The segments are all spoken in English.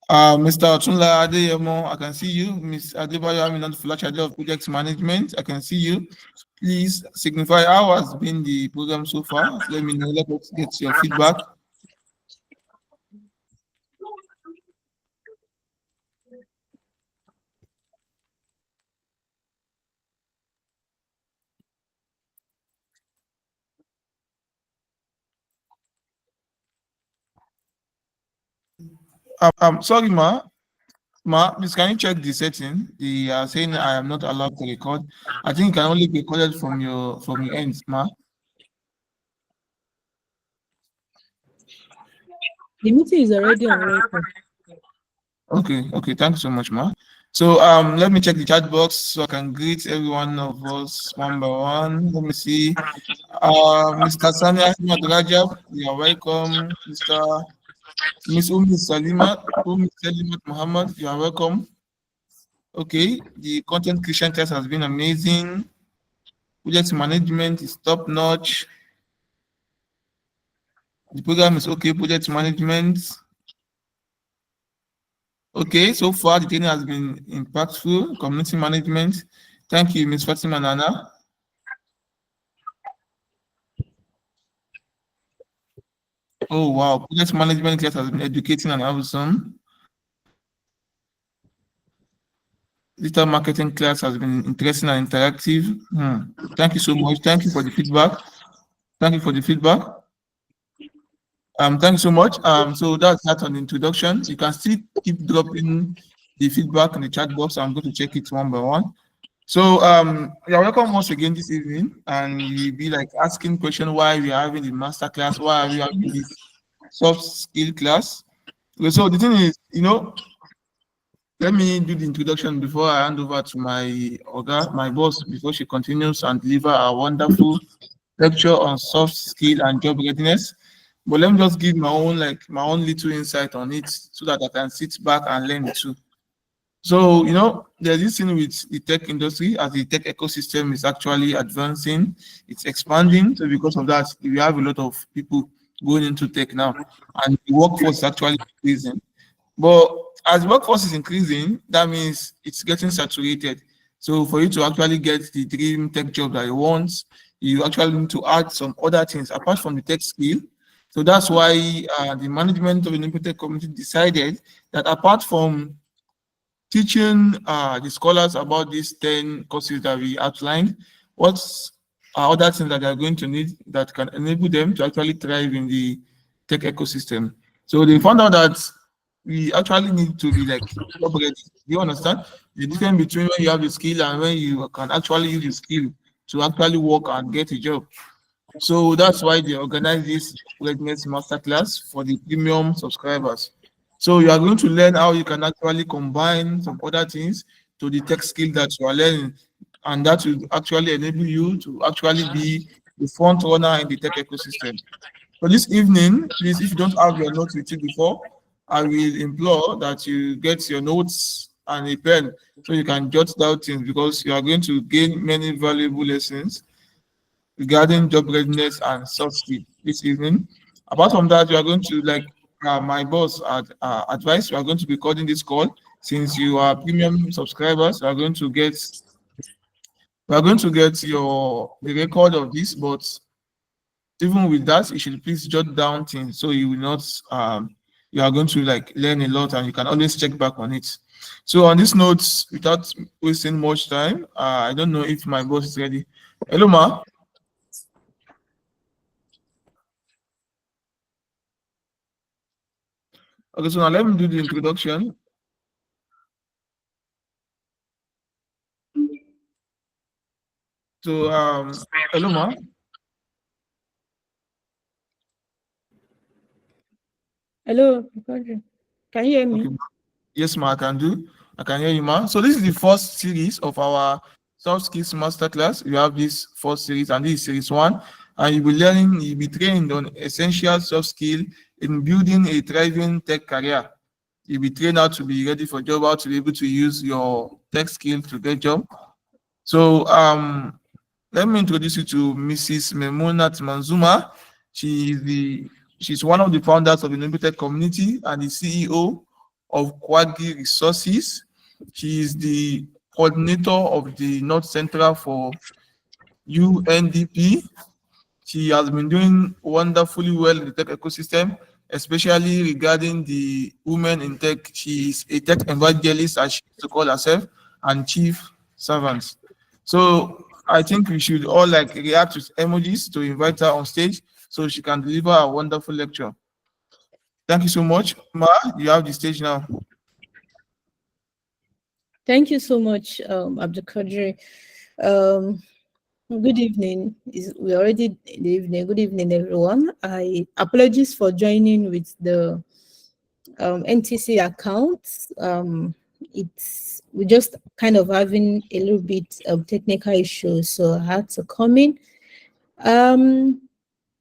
Mr. Otunla Adeyemo, I can see you. Ms. Adebayo Aminat Fulachade of Project Management, I can see you. Please signify how has been the program so far. Let me know. Let us get your feedback. Sorry, please can you check the setting? They are saying I am not allowed to record. I think it can only be recorded from your end, ma. The meeting is already on record. Okay, thank you so much, ma. So let me check the chat box so I can greet every one of us one by one. Let me see. Mr. Sani Ahmed Rajab, you are welcome. Miss Umi Salimat Muhammad, you are welcome. Okay, the content creation test has been amazing. Project management is top notch. The program is okay. Project management. Okay, so far the training has been impactful. Community management. Thank you, Ms. Fatima Nana. Oh wow, project management class has been educating and awesome. Digital marketing class has been interesting and interactive. Thank you so much. Thank you for the feedback. Thank you for the feedback. Thank you so much. So that's that on the introduction. You can still keep dropping the feedback in the chat box. I'm going to check it one by one. So you're welcome once again this evening, and you'll be like asking question why we are having the master class, why are we having this soft skill class. Okay, so the thing is, let me do the introduction before I hand over to my boss, before she continues and deliver a wonderful lecture on soft skill and job readiness. But let me just give my own little insight on it so that I can sit back and learn too. So, there's this thing with the tech industry as the tech ecosystem is actually advancing, it's expanding. So, because of that, we have a lot of people going into tech now, and the workforce is actually increasing. But as workforce is increasing, that means it's getting saturated. So, for you to actually get the dream tech job that you want, you actually need to add some other things apart from the tech skill. So, that's why the management of the Tech community decided that apart from teaching the scholars about these 10 courses that we outlined, what are other things that they are going to need that can enable them to actually thrive in the tech ecosystem. So they found out that we actually need to be like job ready. Do you understand the difference between when you have the skill and when you can actually use the skill to actually work and get a job? So that's why they organize this readiness masterclass for the premium subscribers. So you are going to learn how you can actually combine some other things to the tech skill that you are learning, and that will actually enable you to actually be the front runner in the tech ecosystem. So this evening, please, if you don't have your notes with you before, I will implore that you get your notes and a pen so you can jot down things, because you are going to gain many valuable lessons regarding job readiness and soft skill this evening. Apart from that, you are going to like my boss advice. You are going to be recording this call. Since you are premium subscribers, we are going to get your the record of this. But even with that, you should please jot down things so you will not you are going to like learn a lot and you can always check back on it. So on this note, without wasting much time, I don't know if my boss is ready. Hello, ma. Okay, so now let me do the introduction. So, hello, ma. Hello, can you hear me? Okay, yes, ma, I can do. I can hear you, ma. So this is the first series of our soft skills masterclass. We have this first series, and this is series one. And you'll be trained on essential soft skill in building a thriving tech career. You'll be trained how to be ready for job, how to be able to use your tech skill to get job. So, let me introduce you to Mrs. Memunat Manzuma. She is she's one of the founders of the Tech community and the CEO of Quaggy Resources. She is the coordinator of the North Central for UNDP. She has been doing wonderfully well in the tech ecosystem, especially regarding the women in tech. She is a tech evangelist, as she used to call herself, and chief servant. So I think we should all like react with emojis to invite her on stage so she can deliver a wonderful lecture. Thank you so much. Ma, you have the stage now. Thank you so much, Abdul Qadir. Um, Good evening. We're already in the evening. Good evening, everyone. I apologies for joining with the NTC account. We're just kind of having a little bit of technical issues, so I had to come in.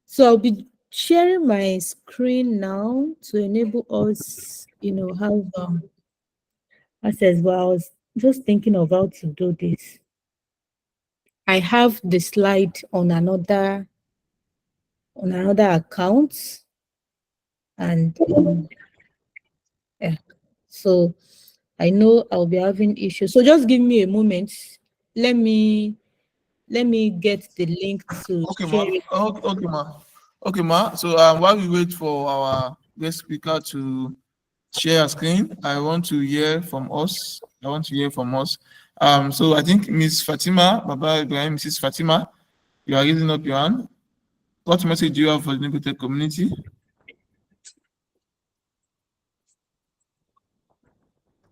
So I'll be sharing my screen now to enable us, have access. But I was just thinking of how to do this. I have the slide on another account, and yeah, so I know I'll be having issues. So just give me a moment. Let me let me get the link to Okay, share ma. it. Okay, ma. Okay, ma. So while we wait for our guest speaker to share a screen, I want to hear from us. I want to hear from us. So I think Miss Fatima, Baba Ibrahim, Mrs. Fatima, you are raising up your hand. What message do you have for the Nicotel community?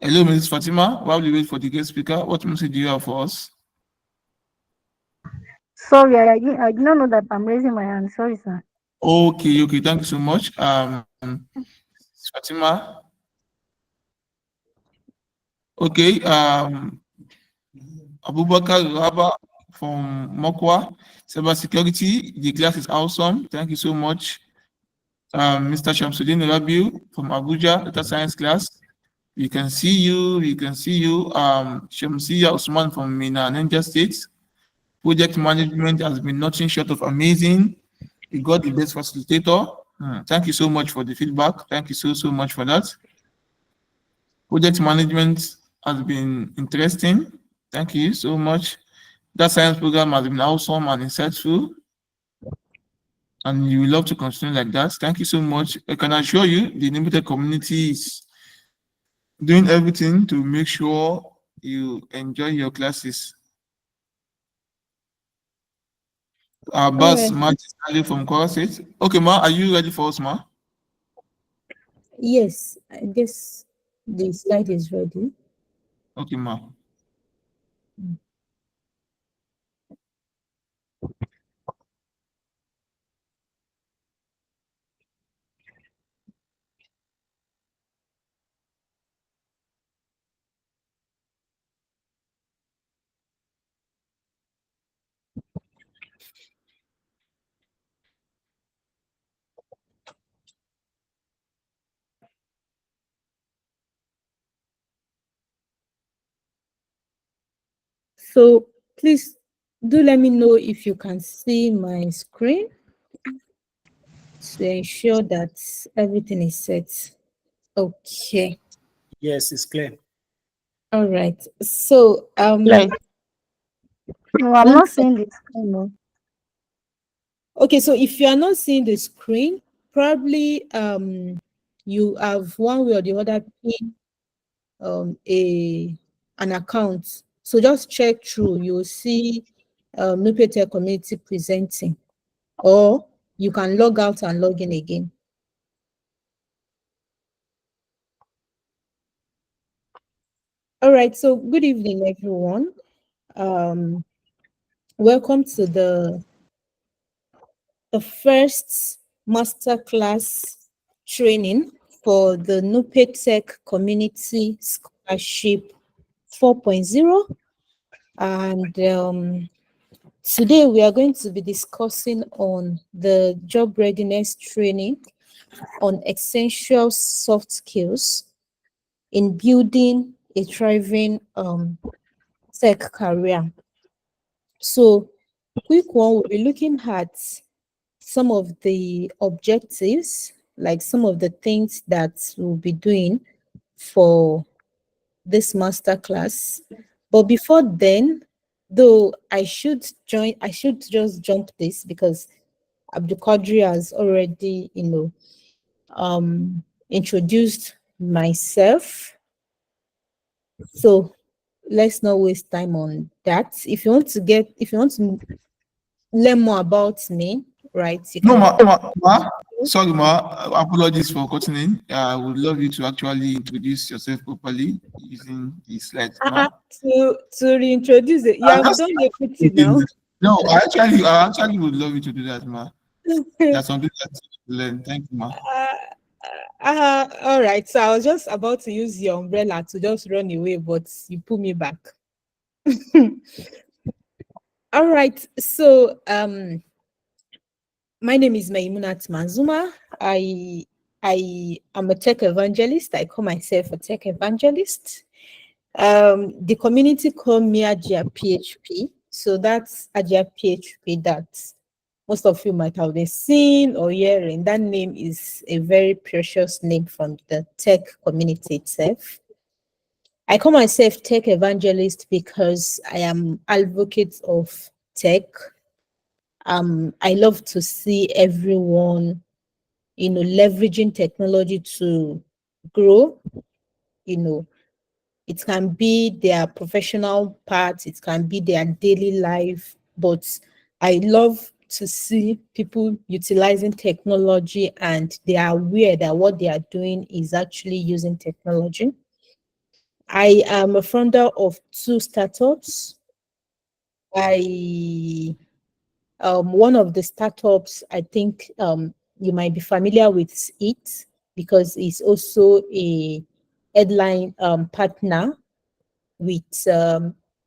Hello, Mrs. Fatima. While we wait for the guest speaker, what message do you have for us? Sorry, I did not know that I'm raising my hand. Sorry, sir. Okay, okay. Thank you so much. Fatima. Okay. Abubakar Raba from Mokwa, cybersecurity. The class is awesome. Thank you so much. Mr. Shamsuddin Rabiu from Abuja, data science class. We can see you. We can see you. Shamsiya Usman from Mina, Ninja State. Project management has been nothing short of amazing. You got the best facilitator. Thank you so much for the feedback. Thank you so much for that. Project management has been interesting. Thank you so much. That science program has been awesome and insightful, and you will love to continue like that. Thank you so much. I can assure you the limited community is doing everything to make sure you enjoy your classes. All Bas right. Martin from Kwara State. Okay, ma, are you ready for us, ma? Yes, I guess the slide is ready. Okay, ma. So please do let me know if you can see my screen to ensure that everything is set. Okay. Yes, it's clear. All right. So Like, No, I'm one not sec- seeing this. No. okay, so if you are not seeing the screen, probably you have one way or the other pinned an account. So just check through, you'll see Nupetel community presenting, or you can log out and log in again. All right, so good evening, everyone. Welcome to the first masterclass training for the Nupetech Community Scholarship 4.0. And today we are going to be discussing on the job readiness training on essential soft skills in building a thriving tech career. So quick one, we'll be looking at some of the objectives, like some of the things that we'll be doing for this master class. But before then, though I should just jump this because Abdul Qadri has already, introduced myself. So let's not waste time on that. If you want to learn more about me, right, you No, can. sorry, apologies for cutting in. I would love you to actually introduce yourself properly using the slides, ma. To reintroduce it. You I have just done everything now. no, I actually would love you to do that, ma. That's something that you learn. Thank you, ma. All right. So I was just about to use your umbrella to just run away, but you pull me back. All right. So my name is Maimunat Manzuma. I am a tech evangelist. I call myself a tech evangelist. The community call me Ajia PHP. So that's Ajia PHP that most of you might have been seeing or hearing. That name is a very precious name from the tech community itself. I call myself tech evangelist because I am advocate of tech. I love to see everyone, leveraging technology to grow. You know, it can be their professional part, it can be their daily life, but I love to see people utilizing technology and they are aware that what they are doing is actually using technology. I am a founder of two startups. I One of the startups, I think you might be familiar with it because it's also a headline partner with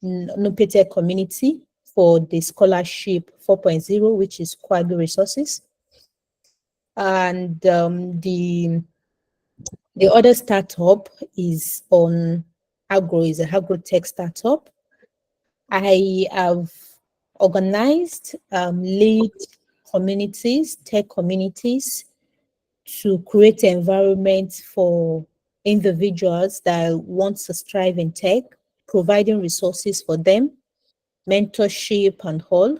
Nupete community for the Scholarship 4.0, which is quality resources. And the other startup is on is a agro tech startup. I have organized lead communities, tech communities, to create environments for individuals that want to strive in tech, providing resources for them, mentorship and all.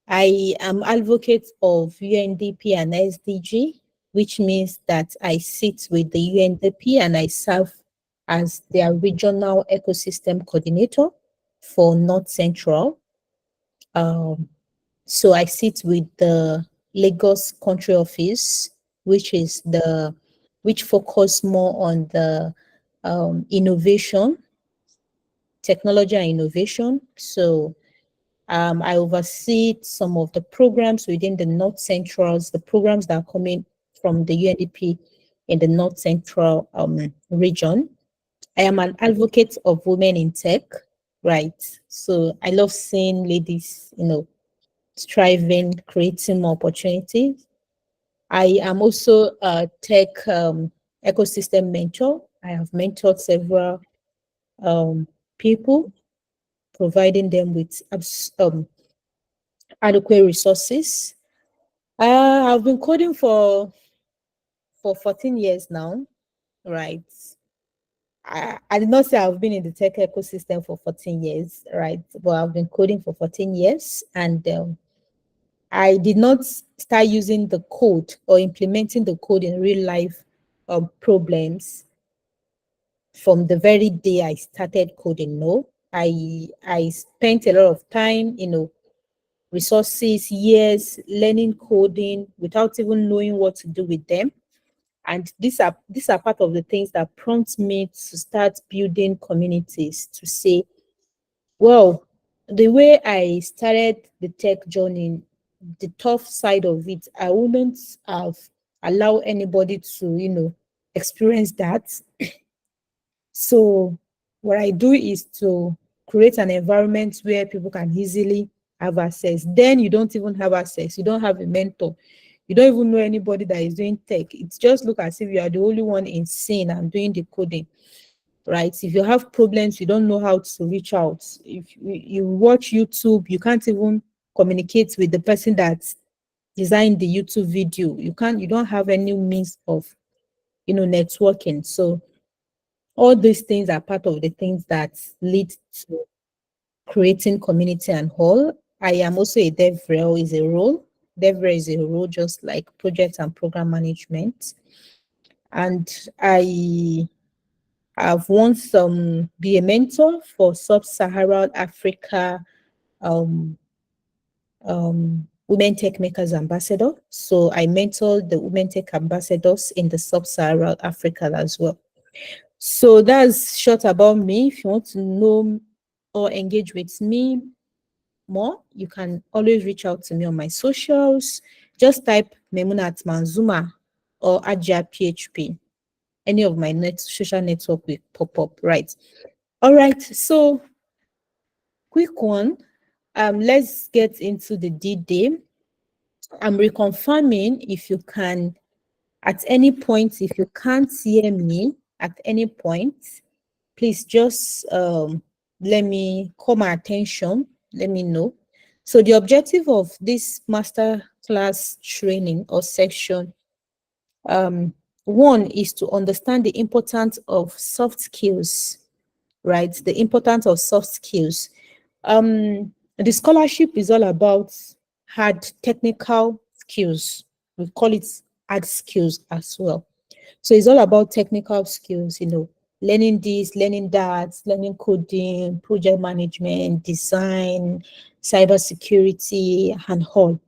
I am advocate of UNDP and SDG, which means that I sit with the UNDP and I serve as their regional ecosystem coordinator for North Central. Um, so I sit with the Lagos country office, which focus more on the innovation, technology and innovation. So I oversee some of the programs within the North Centrals, the programs that are coming from the UNDP in the North Central region. I am an advocate of women in tech, right? So I love seeing ladies, striving, creating more opportunities. I am also a tech ecosystem mentor. I have mentored several people, providing them with adequate resources. I've been coding for 14 years now, right? I did not say I've been in the tech ecosystem for 14 years, right? But I've been coding for 14 years, and I did not start using the code or implementing the code in real life problems from the very day I started coding. No, I spent a lot of time, resources, years learning coding without even knowing what to do with them. And these are part of the things that prompt me to start building communities to say, well, the way I started the tech journey, the tough side of it, I wouldn't have allowed anybody to, experience that. So what I do is to create an environment where people can easily have access. Then you don't even have access. You don't have a mentor. You don't even know anybody that is doing tech. It's just look as if you are the only one in scene and doing the coding, right? If you have problems, you don't know how to reach out. If you watch YouTube, you can't even communicate with the person that designed the YouTube video. You don't have any means of, networking. So All these things are part of the things that lead to creating community and whole. I am also a DevRel is a role. DevRel is a role just like project and program management. And I have once be a mentor for Sub-Saharan Africa Women Tech Makers Ambassador. So I mentor the Women Tech Ambassadors in the Sub-Saharan Africa as well. So that's short about me. If you want to know or engage with me more, you can always reach out to me on my socials. Just type Memunat Manzuma or Ajia PHP. Any of my social network will pop up, right? All right, so quick one. Let's get into the D-Day. I'm reconfirming if you can, at any point, if you can't hear me at any point, please just let me call my attention, let me know. So the objective of this master class training or section, one is to understand the importance of soft skills, right? The importance of soft skills. The scholarship is all about hard technical skills. We call it hard skills as well. So it's all about technical skills, learning this, learning that, learning coding, project management, design, cybersecurity, and all.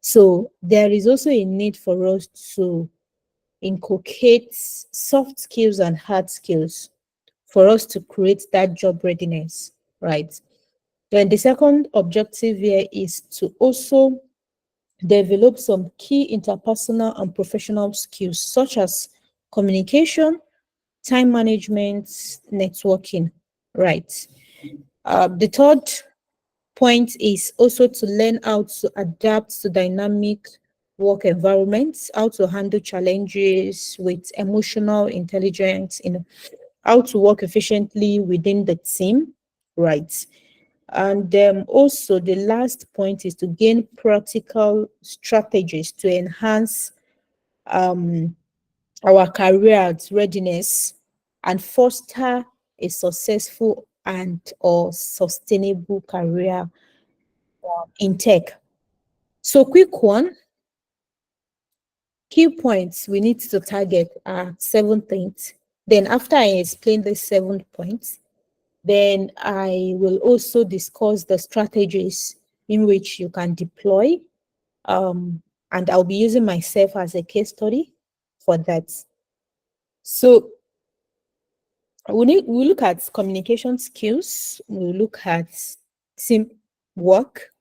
So there is also a need for us to inculcate soft skills and hard skills for us to create that job readiness, right? Then the second objective here is to also develop some key interpersonal and professional skills such as communication, time management, networking, right? The third point is also to learn how to adapt to dynamic work environments, how to handle challenges with emotional intelligence, how to work efficiently within the team, right? And also the last point is to gain practical strategies to enhance our career's readiness and foster a successful and or sustainable career in tech. So quick one, key points we need to target are 7 things. Then after I explain the 7 points, then I will also discuss the strategies in which you can deploy. And I'll be using myself as a case study for that. So we look at communication skills, we look at team work,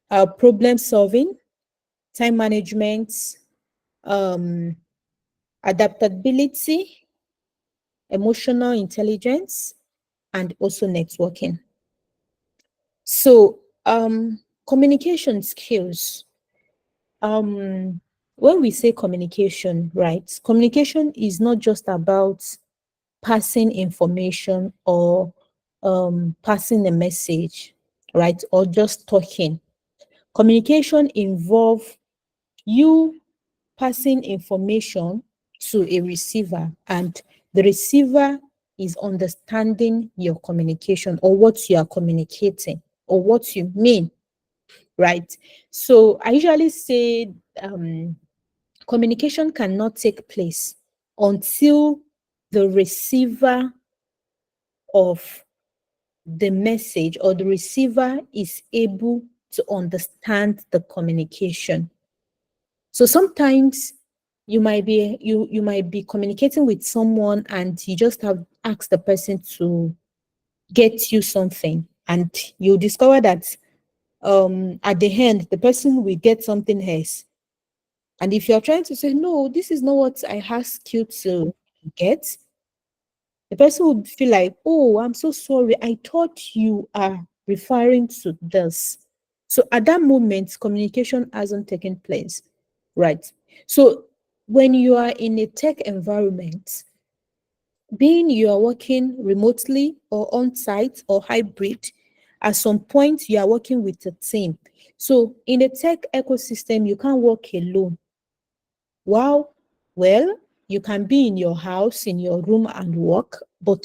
problem solving, time management, adaptability, emotional intelligence, and also networking. So communication skills, when we say communication, right? Communication is not just about passing information or passing a message, right? Or just talking. Communication involves you passing information to a receiver, and the receiver is understanding your communication or what you are communicating or what you mean, right? So I usually say communication cannot take place until the receiver of the message or the receiver is able to understand the communication. So sometimes you might be communicating with someone and you just have asked the person to get you something, and you discover that at the end the person will get something else. And if you're trying to say, no, this is not what I asked you to get, the person would feel like, oh, I'm so sorry. I thought you are referring to this. So at that moment, communication hasn't taken place, right? So when you are in a tech environment, being you are working remotely or on site or hybrid, at some point you are working with a team. So in a tech ecosystem, you can't work alone. Wow, well, you can be in your house, in your room and work, but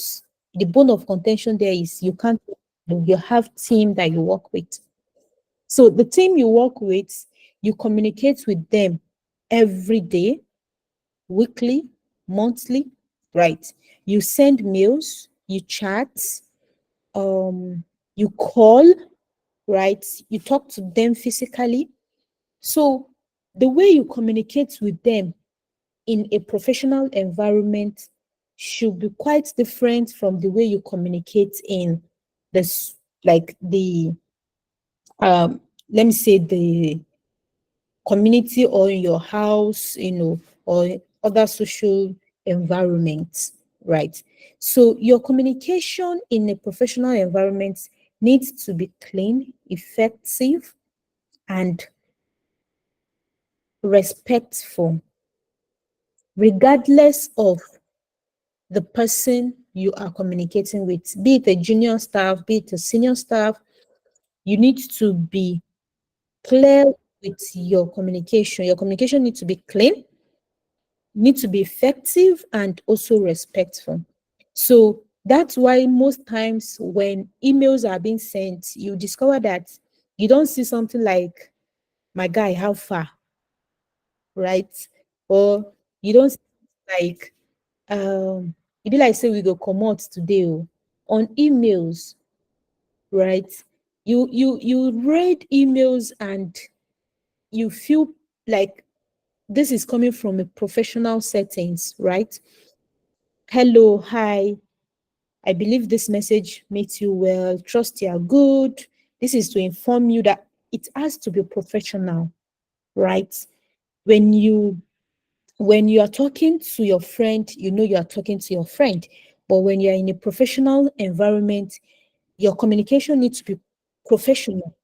the bone of contention there is you can't, you have team that you work with. So the team you work with, you communicate with them every day, weekly, monthly, right? You send mails, you chat, you call, right? You talk to them physically. So the way you communicate with them in a professional environment should be quite different from the way you communicate in this, like the let me say the community, or in your house, or other social environments, right? So your communication in a professional environment needs to be clean, effective, and respectful, regardless of the person you are communicating with, be it a junior staff, be it a senior staff. You need to be clear with your communication. Your communication needs to be clean, need to be effective, and also respectful. So that's why most times when emails are being sent, you discover that you don't see something like, my guy, how far, right? Or you don't see like, e be like say we go comot today oh, on emails, right? You read emails and you feel like this is coming from a professional settings, right? Hello, hi. I believe this message makes you well. Trust you are good. This is to inform you that it has to be professional, right? When you when you are talking to your friend, you know you are talking to your friend. But when you're in a professional environment, your communication needs to be professional,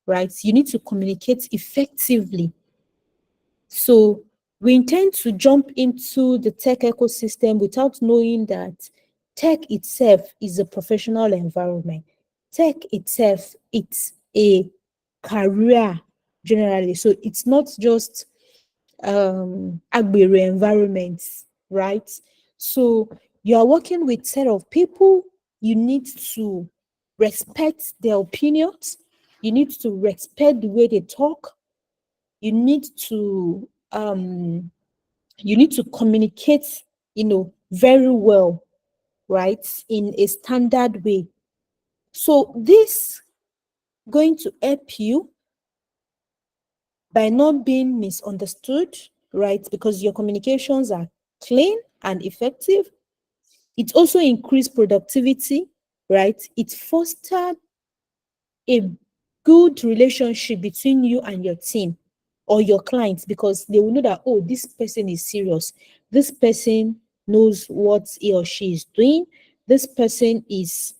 right? You need to communicate effectively. So we intend to jump into the tech ecosystem without knowing that tech itself is a professional environment. Tech itself, it's a career generally. So it's not just agbere environments, right? So you are working with set of people, you need to respect their opinions, you need to respect the way they talk, you need to communicate, very well, right, in a standard way. So this going to help you by not being misunderstood, right? Because your communications are clean and effective. It also increased productivity, right? It fostered a good relationship between you and your team or your clients, because they will know that, oh, this person is serious. This person knows what he or she is doing. This person is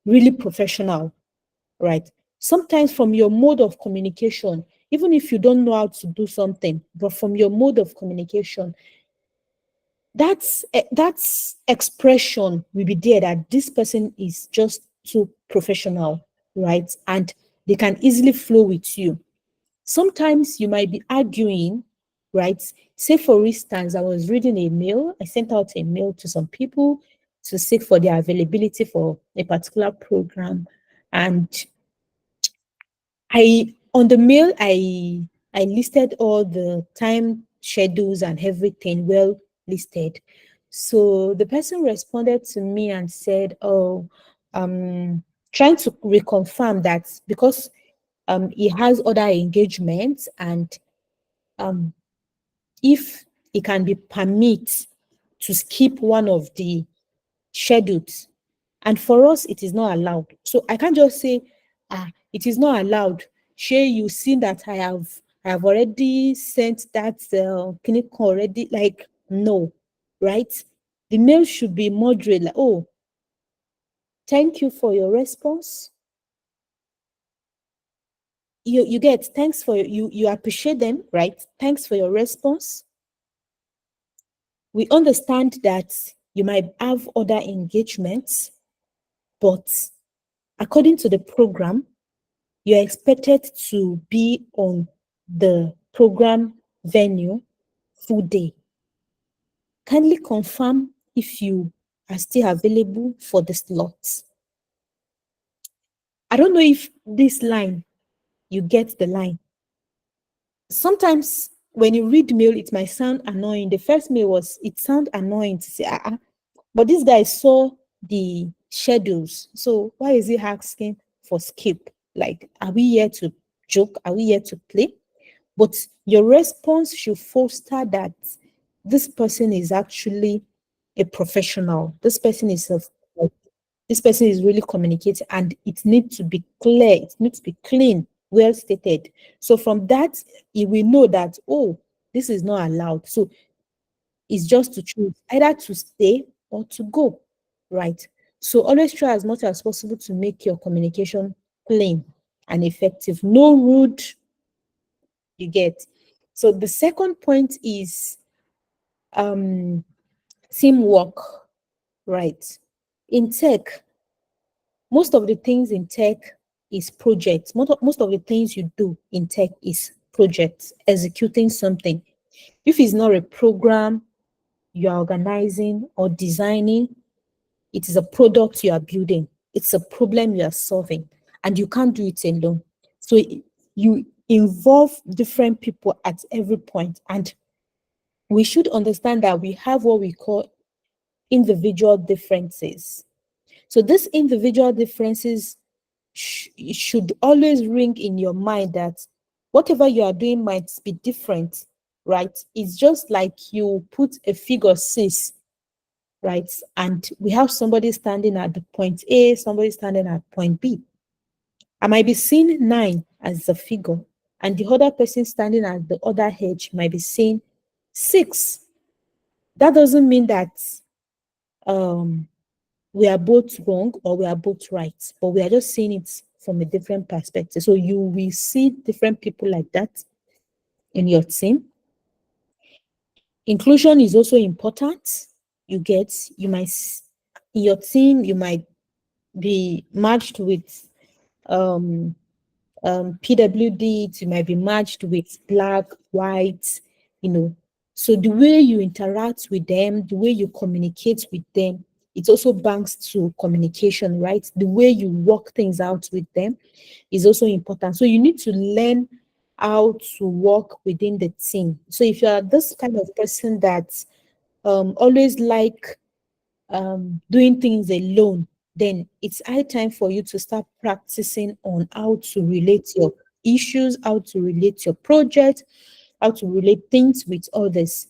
really professional, right? Sometimes from your mode of communication, even if you don't know how to do something, but from your mode of communication, that's expression will be there that this person is just too professional, right? And they can easily flow with you. Sometimes you might be arguing, right? Say, for instance, I was reading a mail, I sent out a mail to some people to seek for their availability for a particular program. And on the mail, I listed all the time schedules and everything well listed. So the person responded to me and said, "Oh, trying to reconfirm that because he has other engagements, and um if he can be permit to skip one of the schedules, and for us it is not allowed." So I can't just say, it is not allowed. Shay, you seen that I have already sent that clinic already, like, no, right? The mail should be moderate, like, oh, thank you for your response. You get, thanks for you appreciate them, right? Thanks for your response. We understand that you might have other engagements, but according to the program, you're expected to be on the program venue full day. Kindly confirm if you are still available for the slot. I don't know if this line, you get the line. Sometimes when you read mail, it might sound annoying. The first mail was, it sound annoying to say, but this guy saw the schedules. So why is he asking for skip? Like, are we here to joke? Are we here to play? But your response should foster that this person is actually a professional. This person is really communicating, and it needs to be clear. It needs to be clean, well stated. So from that, you will know that, oh, this is not allowed. So it's just to choose either to stay or to go, right? So always try as much as possible to make your communication plain and effective. No rude, you get. So the second point is teamwork, right? In tech, most of the things in tech is projects. Most of the things you do in tech is projects, executing something. If it's not a program you are organizing or designing, it is a product you are building. It's a problem you are solving, and you can't do it alone. So you involve different people at every point, and we should understand that we have what we call individual differences. So these individual differences should always ring in your mind that whatever you are doing might be different, right? It's just like you put a figure 6, right? And we have somebody standing at the point A, somebody standing at point B. I might be seeing 9 as the figure, and the other person standing at the other edge might be seeing 6. That doesn't mean that um, we are both wrong or we are both right, but we are just seeing it from a different perspective. So you will see different people like that in your team. Inclusion is also important. You might, in your team, you might be matched with PWD, you might be matched with black, white, you know. So the way you interact with them, the way you communicate with them, it also banks to communication, right? The way you work things out with them is also important. So you need to learn how to work within the team. So if you are this kind of person that always like doing things alone, then it's high time for you to start practicing on how to relate your issues, how to relate your project, how to relate things with others.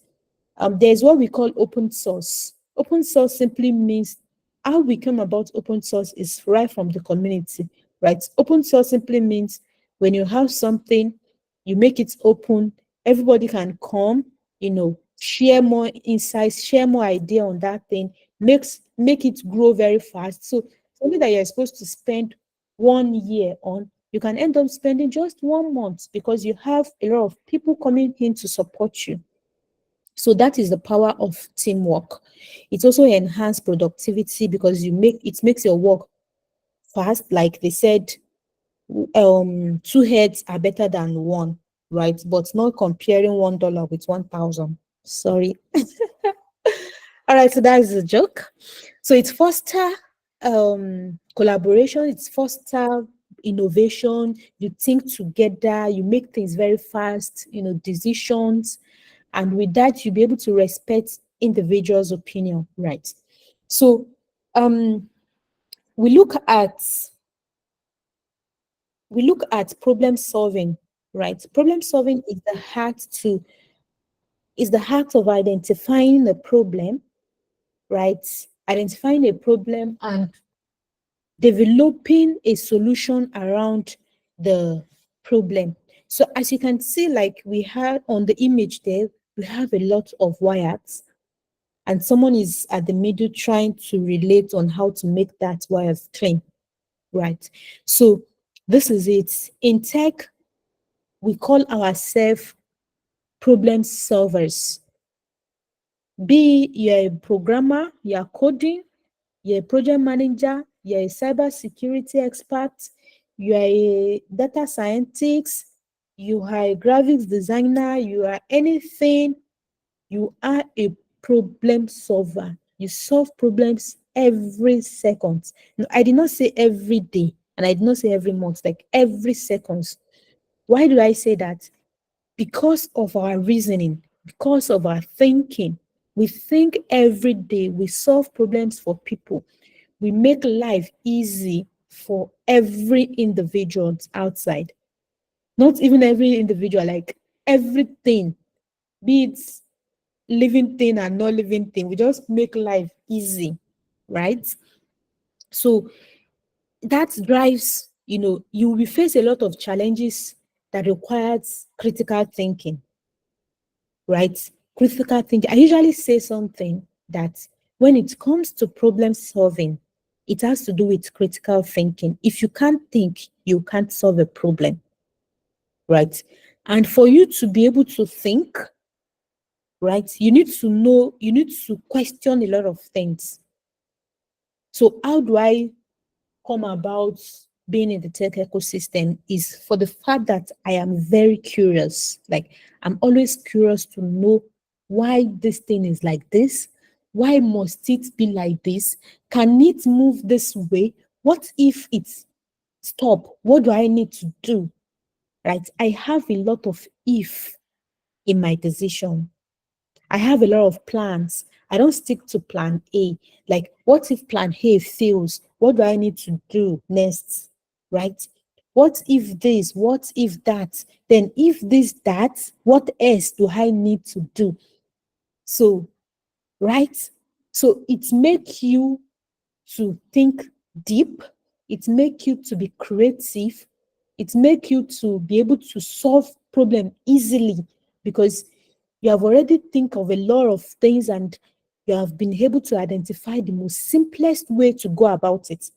There's what we call open source. Open source simply means how we come about open source is right from the community, right? Open source simply means when you have something, you make it open, everybody can come, share more insights, share more idea on that thing, make it grow very fast. So something that you're supposed to spend 1 year on, you can end up spending just 1 month because you have a lot of people coming in to support you. So that is the power of teamwork. It also enhances productivity because it makes your work fast. Like they said, 2 heads are better than one, right? But not comparing $1 with 1,000. Sorry. All right, so that is a joke. So it's foster collaboration, it's foster innovation. You think together, you make things very fast, decisions, and with that, you'll be able to respect individuals' opinion, right? So we look at problem solving, right? Problem solving is the heart of identifying the problem, right? Identifying a problem and developing a solution around the problem. So as you can see, like we had on the image there, we have a lot of wires, and someone is at the middle trying to relate on how to make that wires clean, right? So this is it. In tech, we call ourselves problem solvers. Be you're a programmer, you're coding, you're a project manager, you're a cyber security expert, you're a data scientist, you are a graphics designer, you are anything, you are a problem solver. You solve problems every second. No, I did not say every day, and I did not say every month, like every second. Why do I say that? Because of our reasoning, because of our thinking. We think every day, we solve problems for people. We make life easy for every individual outside. Not even every individual, like everything, be it living thing and not living thing. We just make life easy, right? So that drives, you will face a lot of challenges that requires critical thinking, right? Critical thinking. I usually say something that when it comes to problem solving, it has to do with critical thinking. If you can't think, you can't solve a problem, right? And for you to be able to think, right, you need to know, you need to question a lot of things. So, how do I come about being in the tech ecosystem is for the fact that I am very curious. Like, I'm always curious to know why this thing is like this. Why must it be like this? Can it move this way? What if it's stop? What do I need to do? Right? I have a lot of if in my decision. I have a lot of plans. I don't stick to plan A. Like, what if plan A fails? What do I need to do next? Right? What if this? What if that? Then, if this, that, what else do I need to do? So, right? So, it makes you to think deep, it makes you to be creative, it makes you to be able to solve problem easily because you have already think of a lot of things and you have been able to identify the most simplest way to go about it.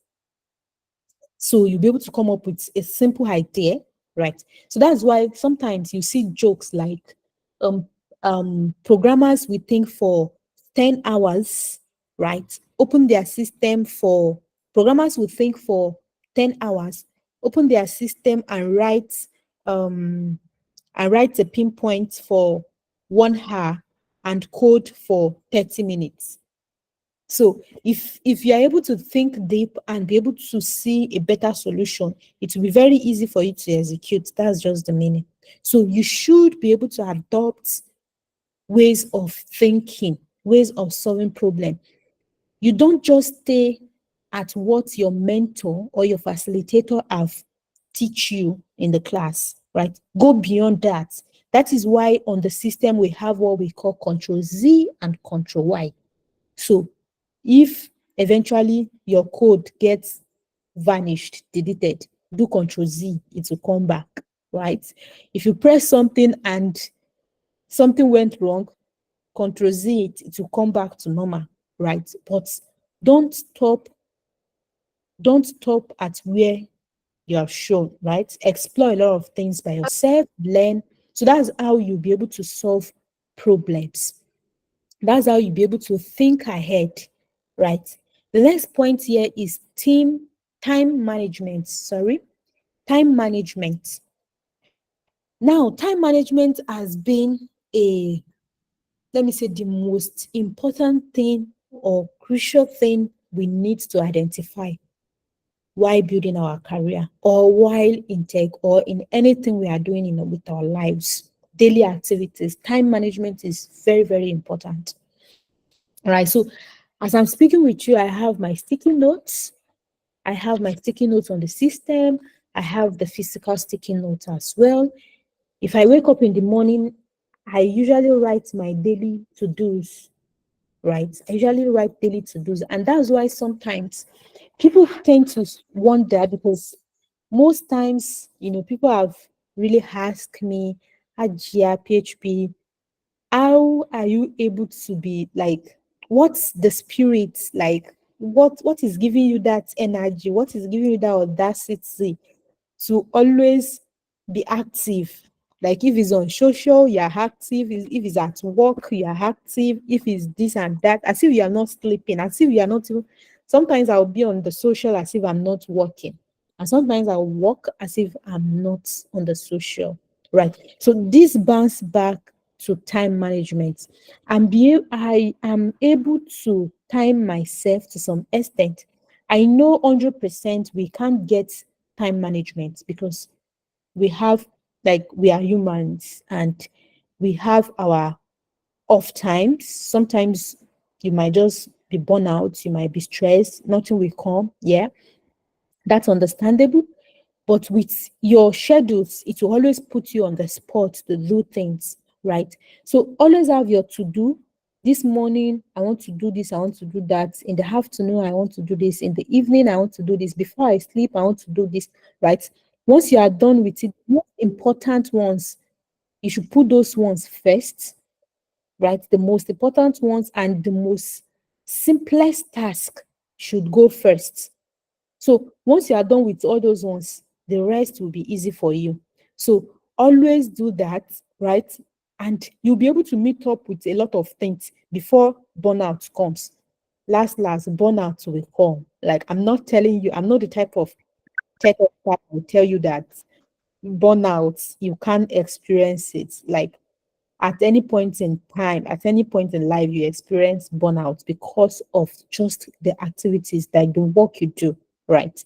So you'll be able to come up with a simple idea, right? So that's why sometimes you see jokes like um programmers will think for 10 hours, right? Open their system for programmers will think for 10 hours, open their system and write a pinpoint for 1 hour and code for 30 minutes. So if you are able to think deep and be able to see a better solution, it will be very easy for you to execute. That's just the meaning. So you should be able to adopt ways of thinking, ways of solving problem. You don't just stay at what your mentor or your facilitator have teach you in the class, right? Go beyond that. That is why on the system we have what we call Control Z and Control Y. So if eventually your code gets vanished, deleted, do Control Z, it will come back, right? If you press something and something went wrong, Control Z it, it will come back to normal, right? But don't stop, don't stop at where you have shown, right? Explore a lot of things by yourself, learn. So that's how you'll be able to solve problems. That's how you'll be able to think ahead, right? The next point here is time management. Sorry, time management. Now, time management has been let me say, the most important thing or crucial thing we need to identify while building our career or while in tech or in anything we are doing with our lives, daily activities. Time management is very, very important. All right. So as I'm speaking with you, I have my sticky notes. I have my sticky notes on the system. I have the physical sticky notes as well. If I wake up in the morning, I usually write my daily to-dos, right? I usually write daily to-dos. And that's why sometimes people tend to wonder because most times, people have really asked me, Ajia, PHP, how are you able to be like, what's the spirit like? What is giving you that energy? What is giving you that audacity to always be active? Like if it's on social, you're active. If it's at work, you're active. If it's this and that, as if you are not sleeping, as if you are not even. Sometimes I'll be on the social as if I'm not working. And sometimes I'll work as if I'm not on the social. Right. So this bounce back to time management. I am able to time myself to some extent. I know 100% we can't get time management because we have, like, we are humans and we have our off times. Sometimes you might just be burnt out, you might be stressed, nothing will come. Yeah, that's understandable. But with your schedules, it will always put you on the spot to do things, right? So always have your to do. This morning, I want to do this, I want to do that. In the afternoon, I want to do this. In the evening, I want to do this. Before I sleep, I want to do this, right? Once you are done with it, most important ones, you should put those ones first, right? The most important ones and the most simplest task should go first. So once you are done with all those ones, the rest will be easy for you. So always do that, right? And you'll be able to meet up with a lot of things before burnout comes. Last, burnout will come. Like, I'm not telling you, I'm not the type of tech expert who will tell you that burnout, you can't experience it. Like, at any point in time, at any point in life, you experience burnout because of just the activities, like the work you do, right?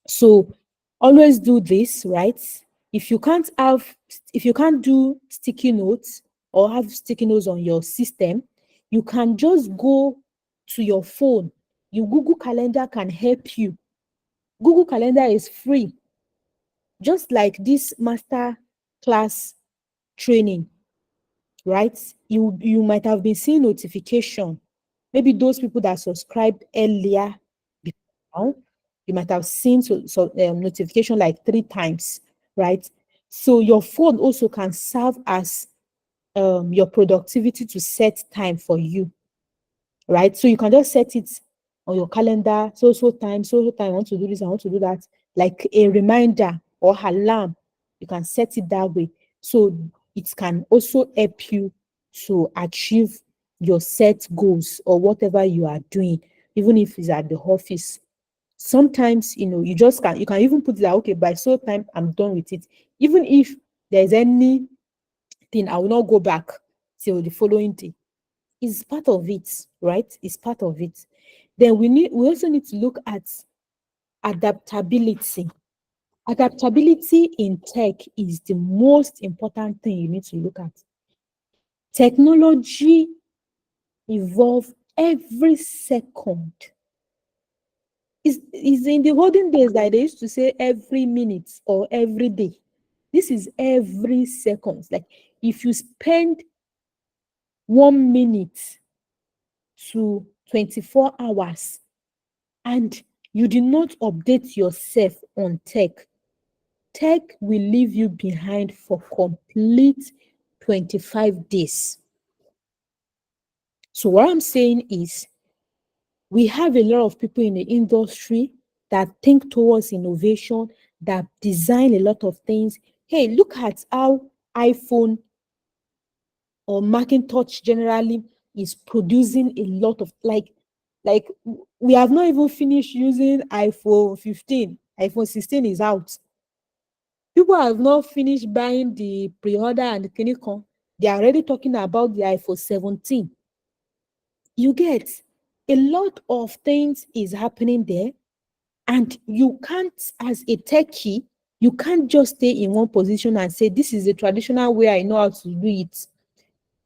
So always do this, right? If you can't have, if you can't do sticky notes or have sticky notes on your system, you can just go to your phone. Your Google Calendar can help you. Google Calendar is free, just like this master class training, right? You might have been seeing notification. Maybe those people that subscribed earlier before, you might have seen notification like 3 times, right? So your phone also can serve as your productivity to set time for you, right? So you can just set it on your calendar, so time, I want to do this, I want to do that, like a reminder or alarm. You can set it that way. So it can also help you to achieve your set goals or whatever you are doing, even if it's at the office. Sometimes, you just you can even put that, okay, by so time I'm done with it. Even if there's anything, I will not go back till the following day. Is part of it, right? It's part of it. Then we also need to look at adaptability. Adaptability in tech is the most important thing you need to look at. Technology evolve every second. Is in the olden days that they used to say every minute or every day. This is every second. Like, if you spend 1 minute to 24 hours and you did not update yourself on tech, tech will leave you behind for complete 25 days. So what I'm saying is, we have a lot of people in the industry that think towards innovation, that design a lot of things. Hey, look at how iPhone or Macintosh generally is producing a lot of, like we have not even finished using iPhone 15. iPhone 16 is out. People have not finished buying the pre-order and the Kinikon. They are already talking about the iPhone 17. You get, a lot of things is happening there, and you can't, as a techie, you can't just stay in one position and say, this is the traditional way I know how to do it.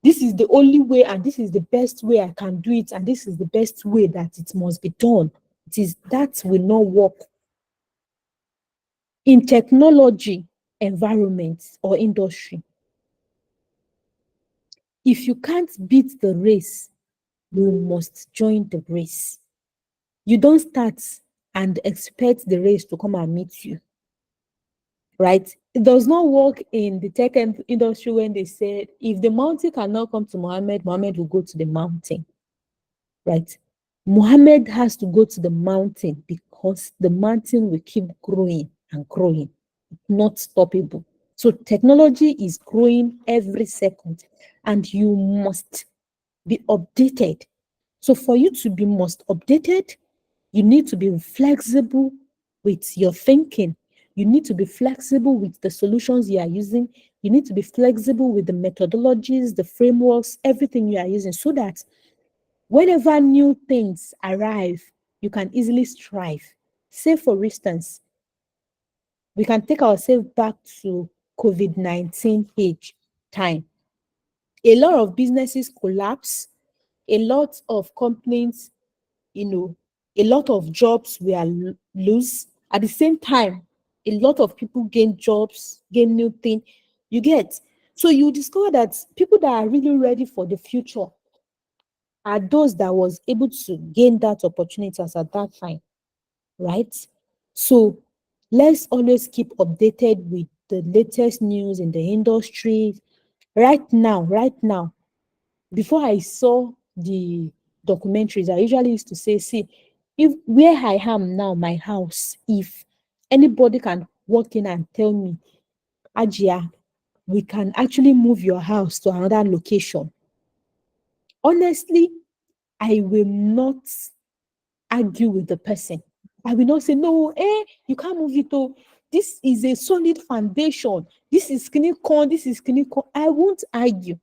This is the only way, and this is the best way I can do it, and this is the best way that it must be done. That will not work. In technology environments or industry, if you can't beat the race, you must join the race. You don't start and expect the race to come and meet you, right? It does not work in the tech industry when they say, if the mountain cannot come to Mohammed, Mohammed will go to the mountain, right? Mohammed has to go to the mountain because the mountain will keep growing and growing, not stoppable. So technology is growing every second, and you must be updated. So for you to be most updated, you need to be flexible with your thinking. You need to be flexible with the solutions you are using. You need to be flexible with the methodologies, the frameworks, everything you are using, so that whenever new things arrive, you can easily strive. Say, for instance, we can take ourselves back to COVID-19 age time. A lot of businesses collapse, a lot of companies, you know, a lot of jobs were lose. At the same time, a lot of people gain jobs, gain new thing. You get, so you discover that people that are really ready for the future are those that was able to gain that opportunity as at that time, right? So let's always keep updated with the latest news in the industry. Right now, before I saw the documentaries, I usually used to say, see, if where I am now, my house, if anybody can walk in and tell me, Ajia, we can actually move your house to another location. Honestly, I will not argue with the person. I will not say, no, you can't move it. Oh, this is a solid foundation. This is skinny corn, this is skinny corn. I won't argue.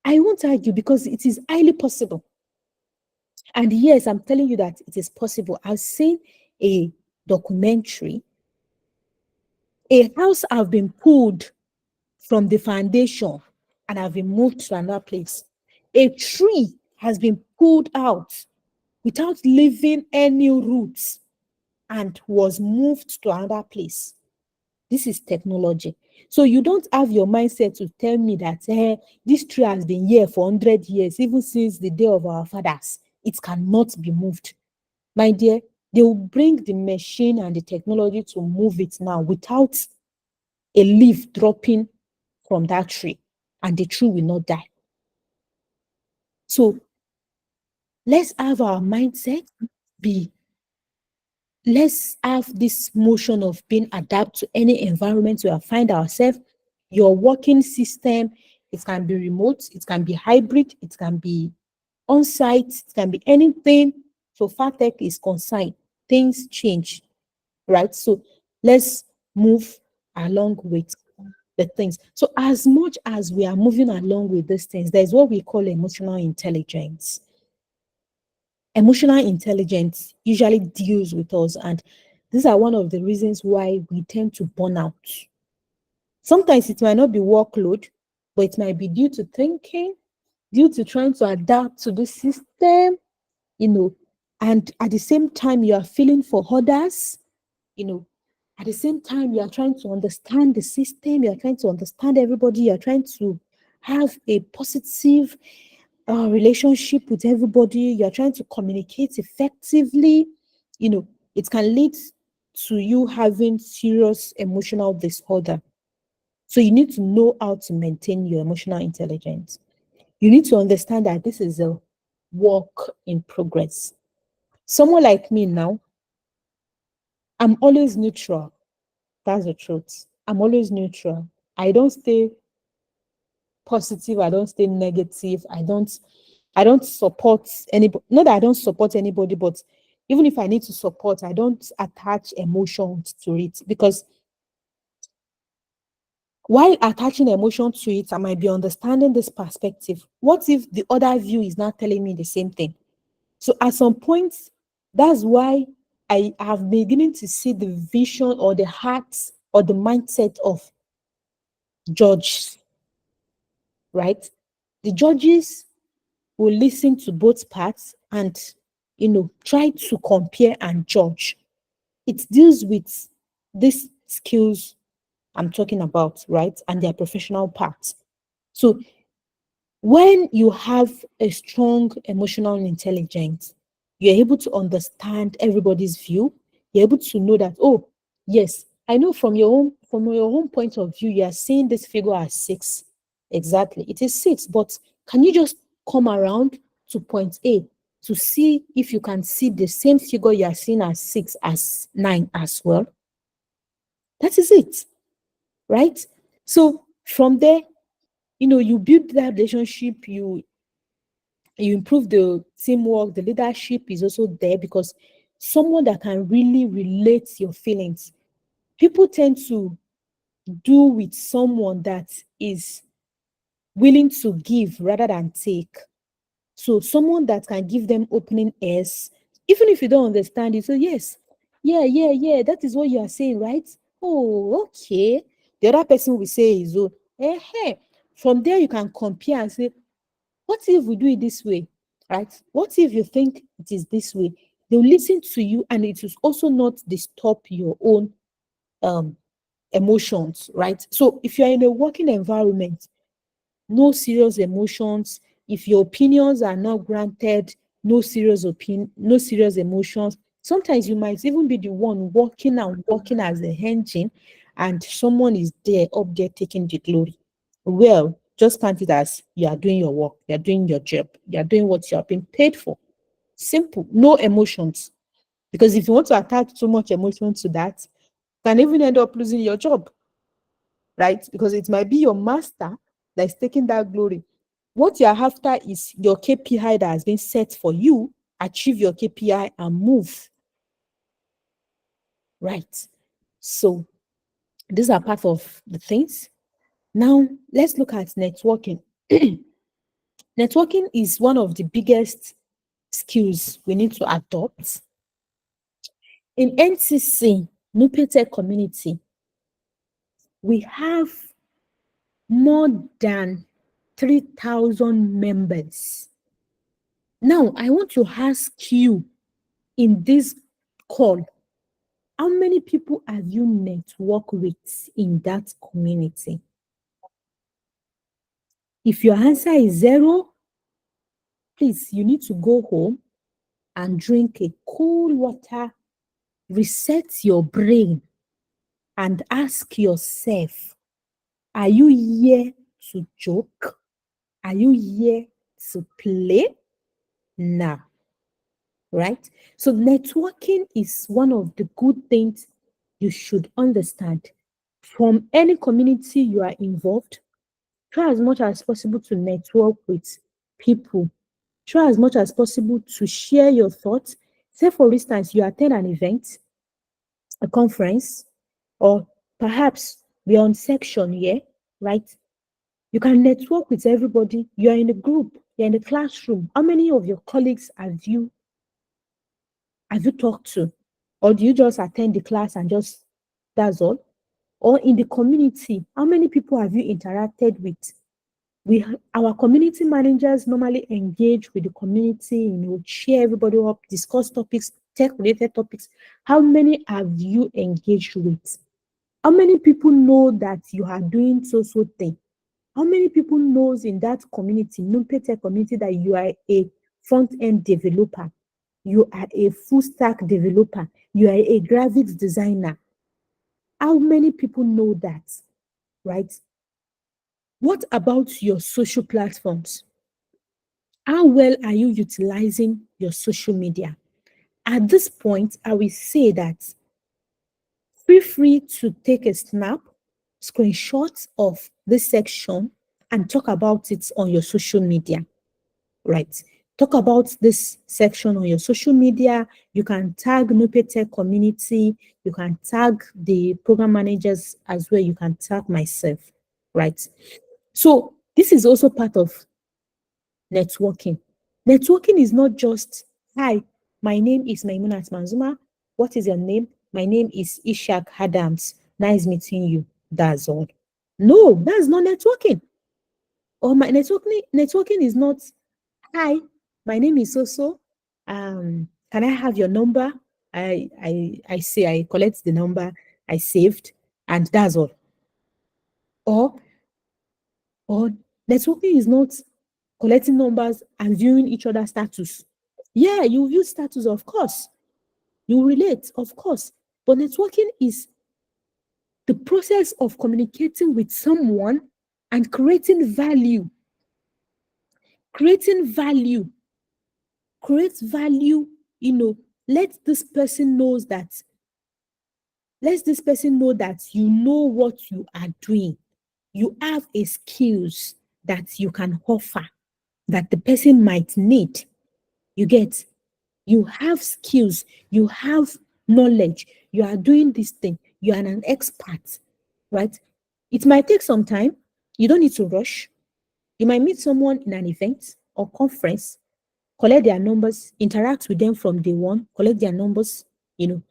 I won't argue because it is highly possible. And yes, I'm telling you that it is possible. I've seen a documentary. A house have been pulled from the foundation and have been moved to another place. A tree has been pulled out without leaving any roots and was moved to another place. This is technology. So you don't have your mindset to tell me that this tree has been here for 100 years, even since the day of our fathers. It cannot be moved. My dear, they will bring the machine and the technology to move it now without a leaf dropping from that tree, and the tree will not die. So let's have our mindset be, let's have this motion of being adapt to any environment we find ourselves. Your working system, it can be remote, it can be hybrid, it can be on-site, it can be anything. So far tech is concerned, things change, right? So let's move along with the things. So as much as we are moving along with these things, there's what we call emotional intelligence. Emotional intelligence usually deals with us, and these are one of the reasons why we tend to burn out. Sometimes it might not be workload, but it might be due to thinking, due to trying to adapt to the system, you know, and at the same time you are feeling for others, you know, at the same time you are trying to understand the system, you are trying to understand everybody, you are trying to have a positive relationship with everybody, you're trying to communicate effectively, you know, it can lead to you having serious emotional disorder. So you need to know how to maintain your emotional intelligence. You need to understand that this is a work in progress. Someone like me now, I'm always neutral. That's the truth. I'm always neutral. I don't stay positive, I don't stay negative, I don't support anybody. Not that I don't support anybody, but even if I need to support, I don't attach emotions to it, because while attaching emotion to it, I might be understanding this perspective. What if the other view is not telling me the same thing? So at some point, that's why I have beginning to see the vision or the heart or the mindset of judges, right? The judges will listen to both parts and, try to compare and judge. It deals with these skills I'm talking about, right? And their professional parts. So when you have a strong emotional intelligence, you're able to understand everybody's view. You're able to know that, oh, yes, I know from your own point of view, you are seeing this figure as 6. Exactly. It is 6, but can you just come around to point A to see if you can see the same figure you are seeing as 6 as 9 as well? That is it, right? So from there, you build that relationship, you improve the teamwork, the leadership is also there, because someone that can really relate your feelings People tend to do with someone that is willing to give rather than take. So someone that can give them opening ears, even if you don't understand it. So yes, yeah, that is what you are saying, right? Oh, okay. The other person will say his own. Hey. From there you can compare and say, what if we do it this way? Right? What if you think it is this way? They'll listen to you and it will also not disturb your own um emotions, right? So if you're in a working environment, no serious emotions. If your opinions are not granted, no serious emotions. Sometimes you might even be the one working and working as a engine, and someone is there up there taking the glory. Well, just count it as you are doing your work, you are doing your job, you are doing what you have been paid for. Simple, no emotions. Because if you want to attach too much emotion to that, you can even end up losing your job, right? Because it might be your master that is taking that glory. What you're after is your KPI that has been set for you, achieve your KPI and move, right? So these are part of the things. Now, let's look at networking. Networking is one of the biggest skills we need to adopt. In NTC, Nupete community, we have more than 3,000 members. Now, I want to ask you in this call, how many people have you networked with in that community? If your answer is zero, please, you need to go home and drink a cool water, reset your brain, and ask yourself, are you here to joke? Are you here to play? Nah, right? So networking is one of the good things you should understand. From any community you are involved, try as much as possible to network with people. Try as much as possible to share your thoughts. Say, for instance, you attend an event, a conference, or perhaps we're on section here, right? You can network with everybody. You're in a group, you're in a classroom. How many of your colleagues have you talked to? Or do you just attend the class and just that's all? Or in the community, how many people have you interacted with? Our community managers normally engage with the community, cheer everybody up, discuss topics, tech related topics. How many have you engaged with? How many people know that you are doing so thing? How many people knows in that community, Numpete community, that you are a front-end developer, you are a full stack developer, you are a graphics designer? How many people know that, right? What about your social platforms? How well are you utilizing your social media? At this point, I will say that feel free to take a screenshot of this section and talk about it on your social media, right? Talk about this section on your social media. You can tag Nupe Tech community. You can tag the program managers as well. You can tag myself, right? So this is also part of networking. Networking is not just, hi, my name is Maimunat Manzuma. What is your name? My name is Ishak Adams. Nice meeting you. That's all. No, that's not networking. Or my networking is not, hi, my name is so. Can I have your number? I say I collect the number I saved, and that's all. Or or networking is not collecting numbers and viewing each other's status. Yeah, you view status, of course. You relate, of course. But networking is the process of communicating with someone and creating value. Creating value. Create value, let this person knows that, let this person know that you know what you are doing. You have a skills that you can offer that the person might need. You get, you have skills, you have knowledge, you are doing this thing, you're an expert, right? It might take some time. You don't need to rush. You might meet someone in an event or conference, collect their numbers, interact with them from day one, collect their numbers. You know,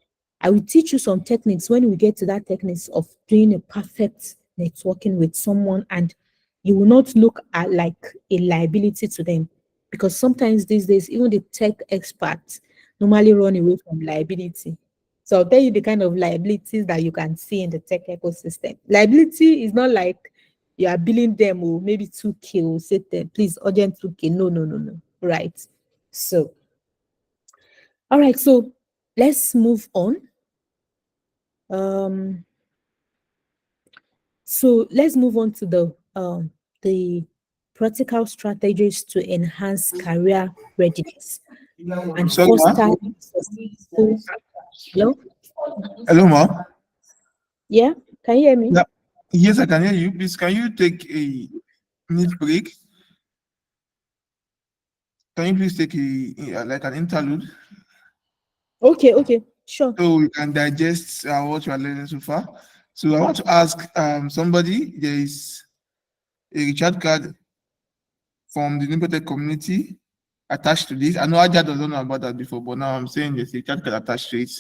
I will teach you some techniques when we get to that techniques of doing a perfect networking with someone, and you will not look at like a liability to them, because sometimes these days even the tech experts normally run away from liability. So I'll tell you the kind of liabilities that you can see in the tech ecosystem. Liability is not like you are billing them or maybe 2K or say please urgent 2K. No, no, no, no. Right. So, all right. So let's move on. Um, so let's move on to the practical strategies to enhance career readiness and Sorry, ma. foster successful. Hello? Hello, ma. Yeah, can you hear me? Yeah. Yes, I can hear you. Please, can you take a minute break? Can you please take like an interlude Okay, okay, sure. so we can digest what you are learning so far? So I want to ask somebody. There is a Richard card from the Nimpotech community attached to this. I know Aja doesn't know about that before, but now I'm saying there's a Richard card attached to it.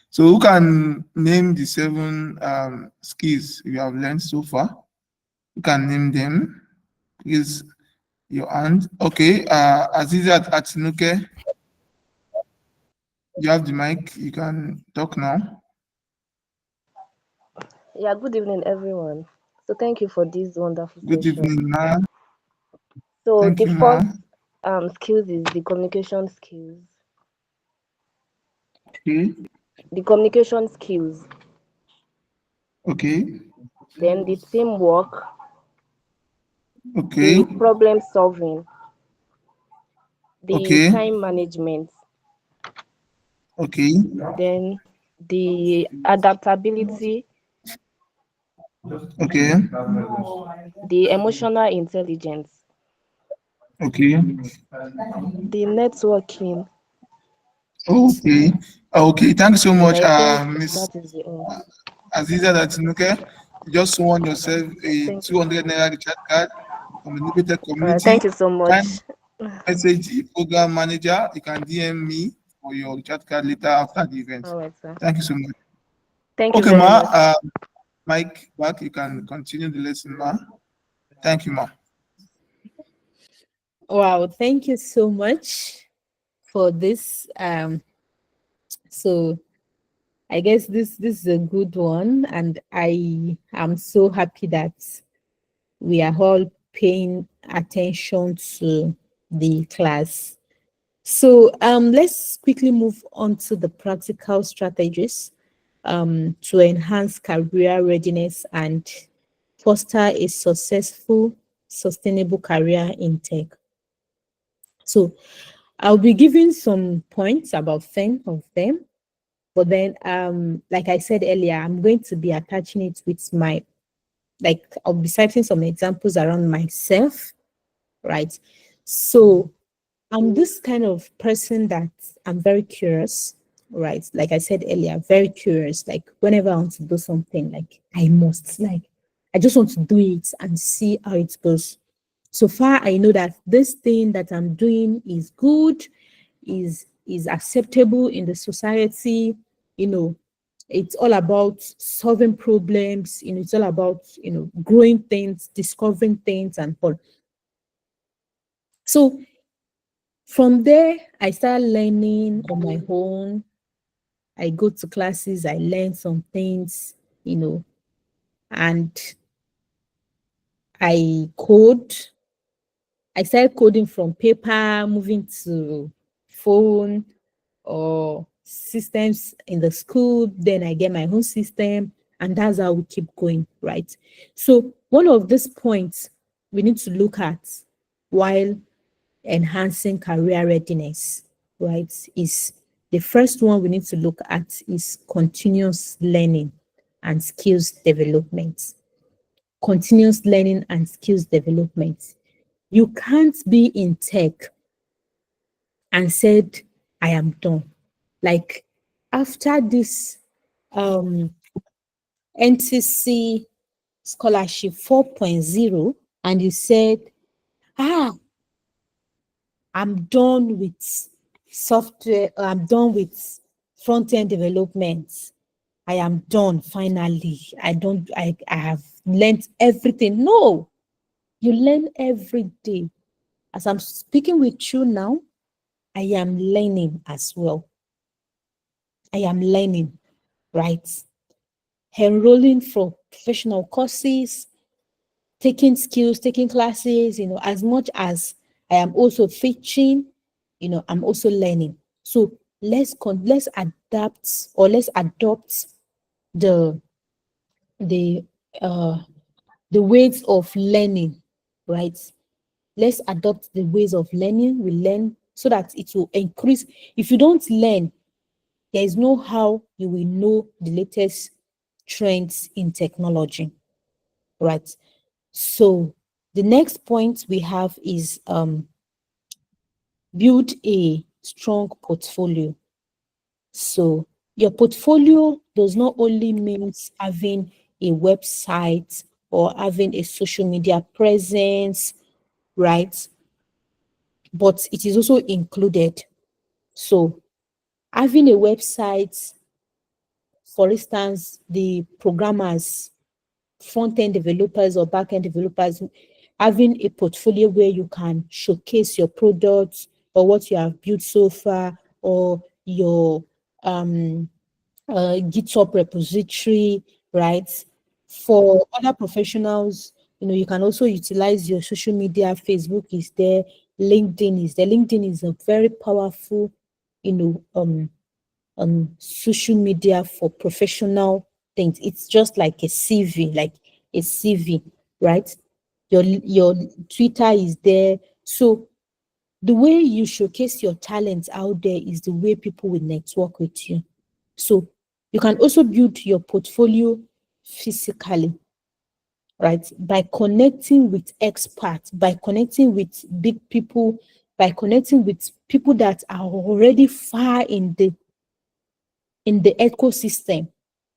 So who can name the 7 skills you have learned so far? You can name them. Please, your hand. Okay. Azizat Atinuke, you have the mic. You can talk now. Yeah, good evening, everyone. So thank you for this wonderful Good session. evening, ma. So Thank the you, ma. first skills is the communication skills. Okay. The communication skills, Okay. then the teamwork, Okay. the problem solving, the Okay. time management, Okay. then the adaptability, Okay. the emotional intelligence, Okay. the networking, Okay. Okay. Thanks so and much, I think Miss that is the end. Aziza Datinuke. You just won yourself a Thank you. 200 naira recharge card from the Nimpotech All right, community. thank you so much. Kind message the program manager. You can DM me for your recharge card later after the event. All right, sir. Thank you so much. Thank you Okay, very ma. much. Mike, back. You can continue the lesson, ma. Thank you, ma. Wow, thank you so much for this. So I guess this is a good one, and I am so happy that we are all paying attention to the class. So let's quickly move on to the practical strategies to enhance career readiness and foster a successful, sustainable career in tech. So I'll be giving some points, about 10 of them. But then, like I said earlier, I'm going to be attaching it with my, like, I'll be citing some examples around myself, right? So I'm this kind of person that I'm very curious, right? Like I said earlier, very curious. Like whenever I want to do something, like I must, like I just want to do it and see how it goes. So far, I know that this thing that I'm doing is good, is acceptable in the society. You know, it's all about solving problems. You know, it's all about growing things, discovering things, and all. So from there, I started learning on my own. I go to classes, I learn some things, and I code. I started coding from paper, moving to phone or systems in the school. Then I get my own system, and that's how we keep going, right? So, one of these points we need to look at while enhancing career readiness, right? Is the first one we need to look at is continuous learning and skills development. Continuous learning and skills development. You can't be in tech and said, I am done. Like after this NTC Scholarship 4.0 and you said, I'm done with software, I'm done with front-end development. I am done finally. I have learned everything. No, you learn every day. As I'm speaking with you now, I am learning as well. I am learning, right? Enrolling for professional courses, taking skills, taking classes, as much as I am also teaching, I'm also learning. So let's adapt or let's adopt the the uh the ways of learning, right? Let's adopt the ways of learning. We learn so that it will increase. If you don't learn, there is no how you will know the latest trends in technology, right? So the next point we have is build a strong portfolio. So your portfolio does not only means having a website or having a social media presence, right? But it is also included. So having a website, for instance, the programmers, front-end developers or back-end developers, having a portfolio where you can showcase your products or what you have built so far or your GitHub repository, right? For other professionals, you can also utilize your social media. Facebook is there, LinkedIn is there. LinkedIn is a very powerful, social media for professional things. It's just like a CV, right? Your Twitter is there. So the way you showcase your talents out there is the way people will network with you. So you can also build your portfolio physically, right? By connecting with experts, by connecting with big people, by connecting with people that are already far in the ecosystem,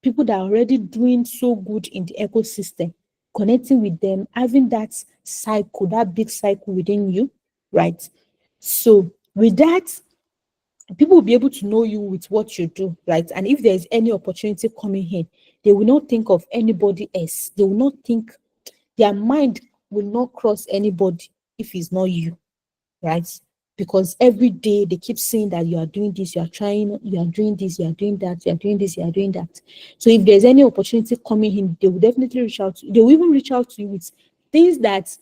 people that are already doing so good in the ecosystem, connecting with them, having that cycle, that big cycle within you, right? So with that, people will be able to know you with what you do, right? And if there's any opportunity coming in, they will not think of anybody else. They will not think, their mind will not cross anybody if it's not you, right? Because every day they keep saying that you are doing this, you are trying, you are doing this, you are doing that, you are doing this, you are doing that. So if there's any opportunity coming in, they will definitely reach out to you. They will even reach out to you with things that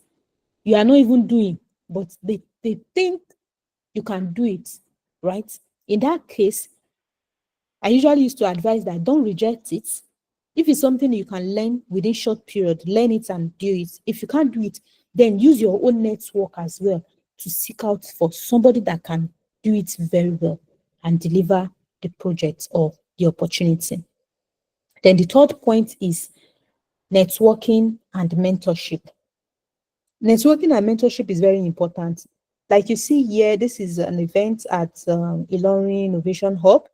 you are not even doing, but they think you can do it, right? In that case, I usually used to advise that don't reject it. If it's something you can learn within short period, learn it and do it. If you can't do it, then use your own network as well to seek out for somebody that can do it very well and deliver the project or the opportunity. Then the third point is networking and mentorship. Networking and mentorship is very important. Like you see here, this is an event at Ilorin Innovation Hub,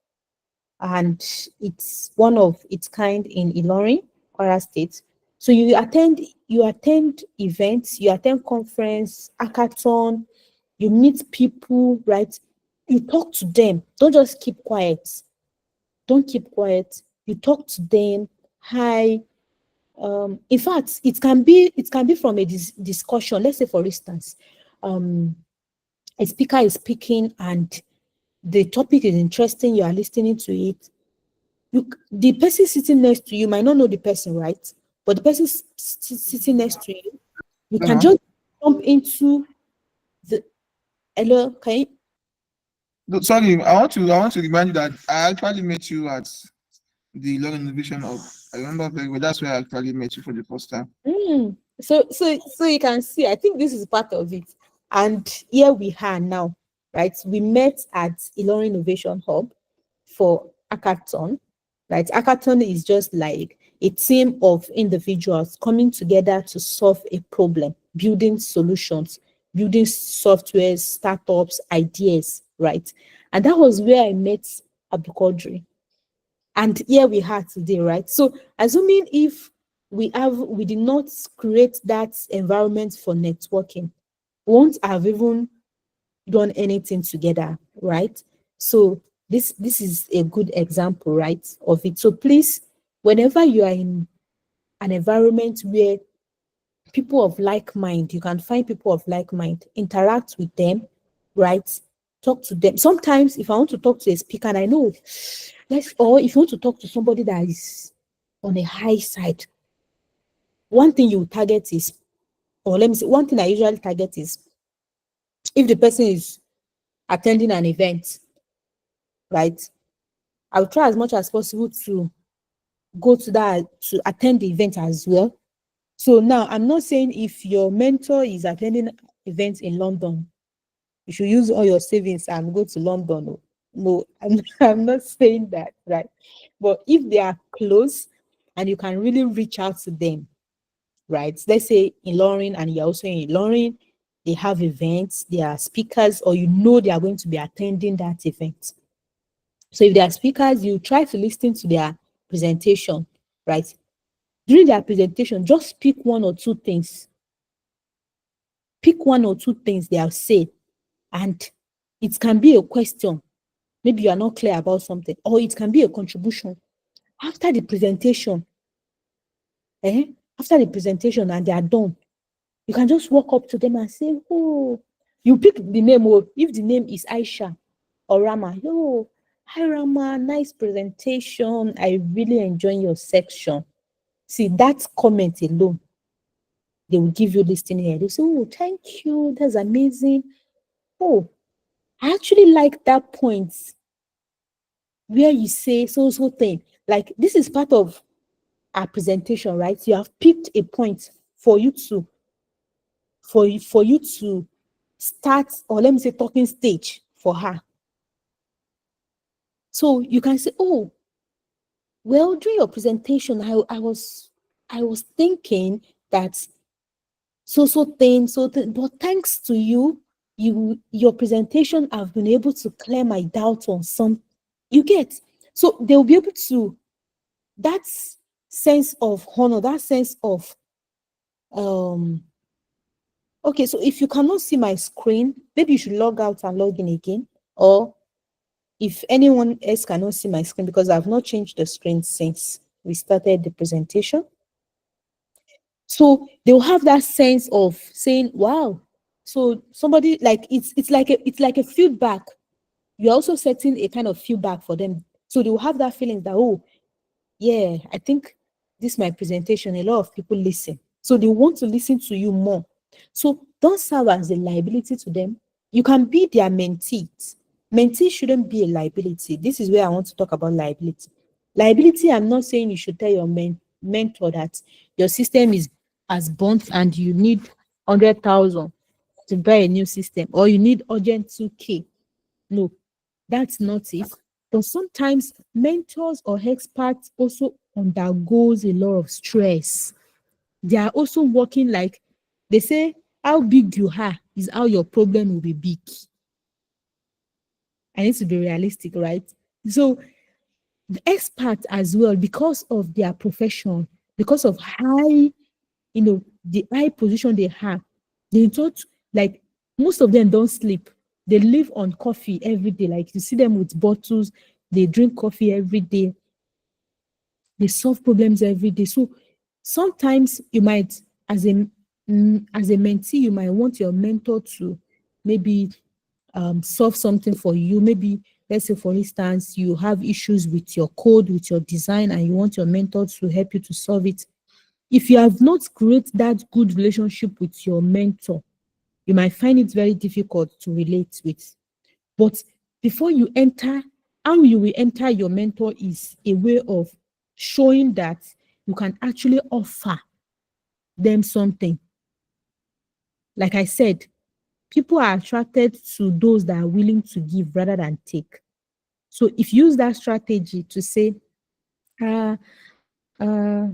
and it's one of its kind in Ilorin, Kwara State. So you attend events, you attend conference, hackathon, you meet people, right? You talk to them. Don't just keep quiet. Don't keep quiet. You talk to them. Hi. In fact, it can be from a discussion. Let's say, for instance, a speaker is speaking and the topic is interesting. You are listening to it. The person sitting next to you might not know the person, right? But the person sitting next to you, you can Uh-huh. just jump into the hello. Can you, No, sorry, I want to remind you that I actually met you at the Law Innovation Hub. I remember very well. That's where I actually met you for the first time. So you can see, I think this is part of it. And here we are now, right? We met at Ilorin Innovation Hub for hackathon, right? Hackathon is just like a team of individuals coming together to solve a problem, building solutions, building software, startups, ideas, right? And that was where I met Abdul. And here we are today, right? So assuming if we did not create that environment for networking, we won't have even done anything together, right? So this is a good example, right, of it. So please, whenever you are in an environment where people of like mind, you can find people of like mind, interact with them, right? Talk to them. Sometimes if I want to talk to a speaker and I know, or if you want to talk to somebody that is on a high side, one thing you target is, or let me say, one thing I usually target is if the person is attending an event, right? I'll try as much as possible to go to that, to attend the event as well. So now I'm not saying if your mentor is attending events in London, you should use all your savings and go to London. No, no, I'm not saying that, right? But if they are close and you can really reach out to them, right? Let's say in Lauren and you're also in Lauren, they have events, they are speakers, or you know they are going to be attending that event. So if they are speakers, you try to listen to their presentation, right? During their presentation, just pick one or two things. Pick one or two things they have said, and it can be a question. Maybe you are not clear about something, or it can be a contribution. After the presentation, after the presentation and they are done, you can just walk up to them and say, oh, you pick the name. Or if the name is Aisha or Rama, oh, hi Rama, nice presentation. I really enjoy your section. See, that comment alone, they will give you listening ear. They say, oh, thank you. That's amazing. Oh, I actually like that point where you say so thing. Like this is part of our presentation, right? You have picked a point for you to start, or let me say talking stage for her. So you can say, oh, well, during your presentation, I was thinking that so thing, but thanks to you, your presentation have been able to clear my doubt on some, you get. So they'll be able to, that sense of honor, that sense of okay, so if you cannot see my screen, maybe you should log out and log in again. Or if anyone else cannot see my screen, because I've not changed the screen since we started the presentation. So they'll have that sense of saying, wow. So somebody, like it's like a feedback. You're also setting a kind of feedback for them. So they'll have that feeling that, oh, yeah, I think this my presentation, a lot of people listen. So they want to listen to you more. So don't serve as a liability to them. You can be their mentee. Mentee shouldn't be a liability. This is where I want to talk about liability. Liability, I'm not saying you should tell your mentor that your system is as burnt and you need 100,000 to buy a new system, or you need urgent 2K. No, that's not it. But sometimes mentors or experts also undergoes a lot of stress. They are also working, like they say, how big you are is how your problem will be big. I need to be realistic, right? So the experts as well, because of their profession, because of high, the high position they have, they thought, like, most of them don't sleep. They live on coffee every day. Like you see them with bottles, they drink coffee every day, they solve problems every day. So sometimes you might, as a mentee, you might want your mentor to maybe solve something for you. Maybe, let's say, for instance, you have issues with your code, with your design, and you want your mentor to help you to solve it. If you have not created that good relationship with your mentor, you might find it very difficult to relate with. But before you enter, how you will enter your mentor is a way of showing that you can actually offer them something. Like I said, people are attracted to those that are willing to give rather than take. So if you use that strategy to say, uh, uh,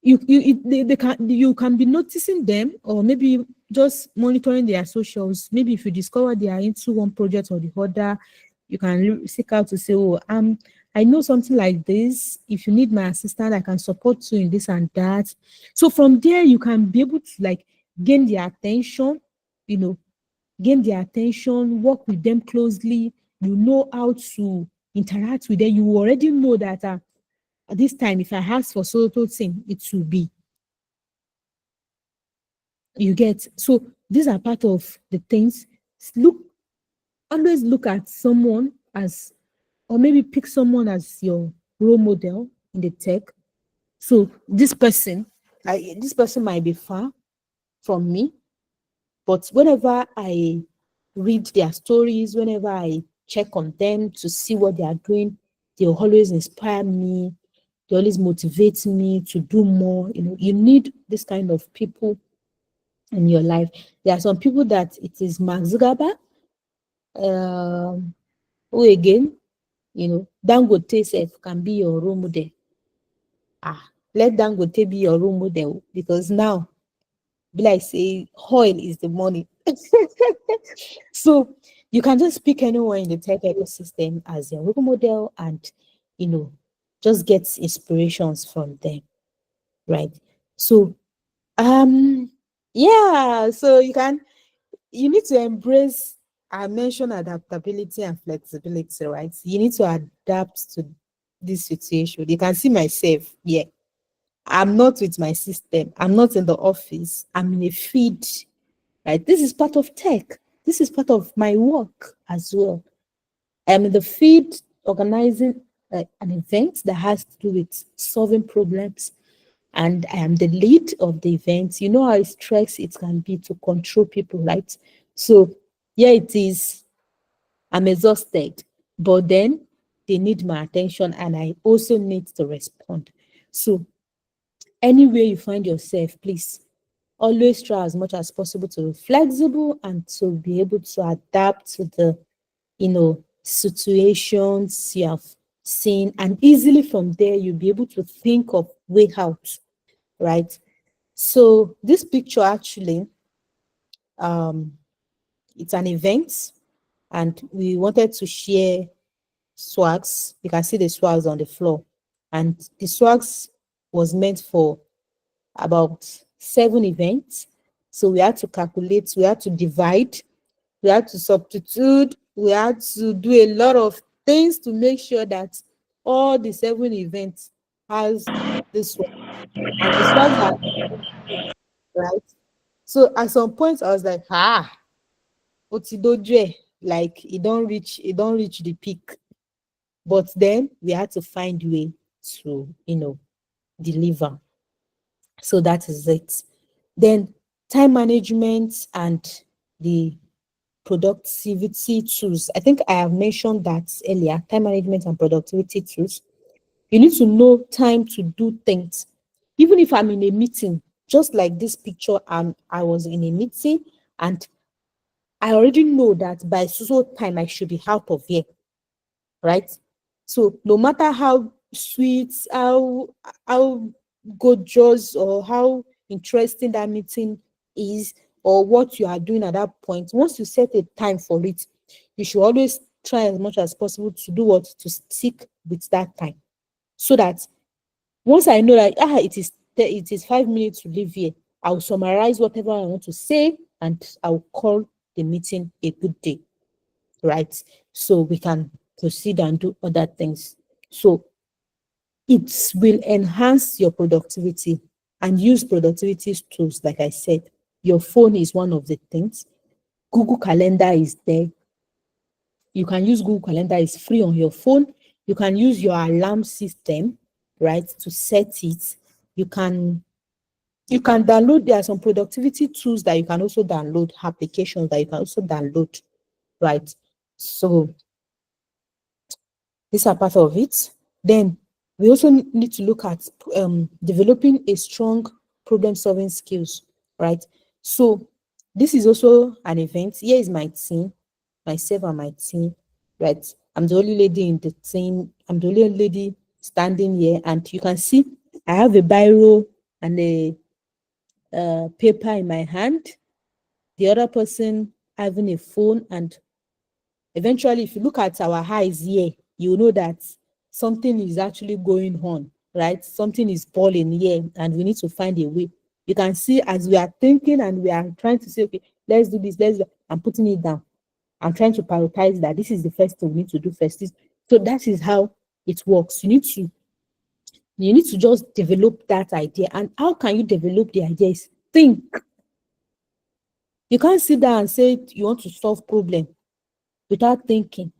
you can be noticing them, or maybe just monitoring their socials. Maybe if you discover they are into one project or the other, you can seek out to say, oh, I know something like this. If you need my assistance, I can support you in this and that. So from there, you can be able to like gain their attention, you know, gain their attention, work with them closely. You know how to interact with them. You already know that at this time, if I ask for so thing, it will be. You get, so these are part of the things. Look, always look at someone as, or maybe pick someone as your role model in the tech. So this person might be far from me, but whenever I read their stories, whenever I check on them to see what they are doing, they always inspire me. They always motivate me to do more. You know, you need this kind of people in your life. There are some people that it is Mark Zuckerberg, who again, you know, Dangote self can be your role model. Let Dangote be your role model because now, be like say, oil is the money. So you can just pick anyone in the tech ecosystem as your role model and, you know, just get inspirations from them, right? So, yeah, so you need to embrace, I mentioned adaptability and flexibility, right? You need to adapt to this situation. You can see myself, yeah. I'm not with my system. I'm not in the office. I'm in a feed, right? This is part of tech. This is part of my work as well. I'm in the feed organizing an event that has to do with solving problems. And I am the lead of the event. You know how stress it can be to control people, right? So, yeah, it is. I'm exhausted, but then they need my attention and I also need to respond. So, anywhere you find yourself, please always try as much as possible to be flexible and to be able to adapt to the, you know, situations you have seen, and easily from there you'll be able to think of way out, right? So this picture actually, um, it's an event, and we wanted to share swags. You can see the swags on the floor, and the swags was meant for about 7 events. So we had to calculate, we had to divide, we had to substitute, we had to do a lot of things to make sure that all the 7 events has this one. And the swags are right. So at some point I was like, otidoje, like it don't reach the peak. But then we had to find a way to, you know, deliver. So that is it. Then time management and the productivity tools. I think I have mentioned that earlier. Time management and productivity tools. You need to know time to do things. Even if I'm in a meeting, just like this picture, I was in a meeting and I already know that by so time I should be out of here, right? So no matter how sweet, how gorgeous or how interesting that meeting is, or what you are doing at that point, once you set a time for it, you should always try as much as possible to do what to stick with that time. So that once I know that it is 5 minutes to leave here, I'll summarize whatever I want to say and I'll call the meeting a good day, right? So we can proceed and do other things. So it will enhance your productivity, and use productivity tools. Like I said, your phone is one of the things. Google Calendar is there. You can use Google Calendar, it's free on your phone. You can use your alarm system, right, to set it. You can download, there are some productivity tools that you can also download, applications that you can also download, right? So these are part of it. Then we also need to look at developing a strong problem-solving skills, right? So this is also an event. Here is my team, myself and my team, right? I'm the only lady in the team. I'm the only lady standing here, and you can see I have a biro and a paper in my hand. The other person having a phone, and eventually, if you look at our eyes here, you know that something is actually going on, right? Something is boiling here and we need to find a way. You can see as we are thinking and we are trying to say, okay, let's do this, let's do that. I'm putting it down. I'm trying to prioritize that this is the first thing we need to do first. So that is how it works. You need to just develop that idea. And how can you develop the idea? Is think. You can't sit down and say you want to solve problem without thinking.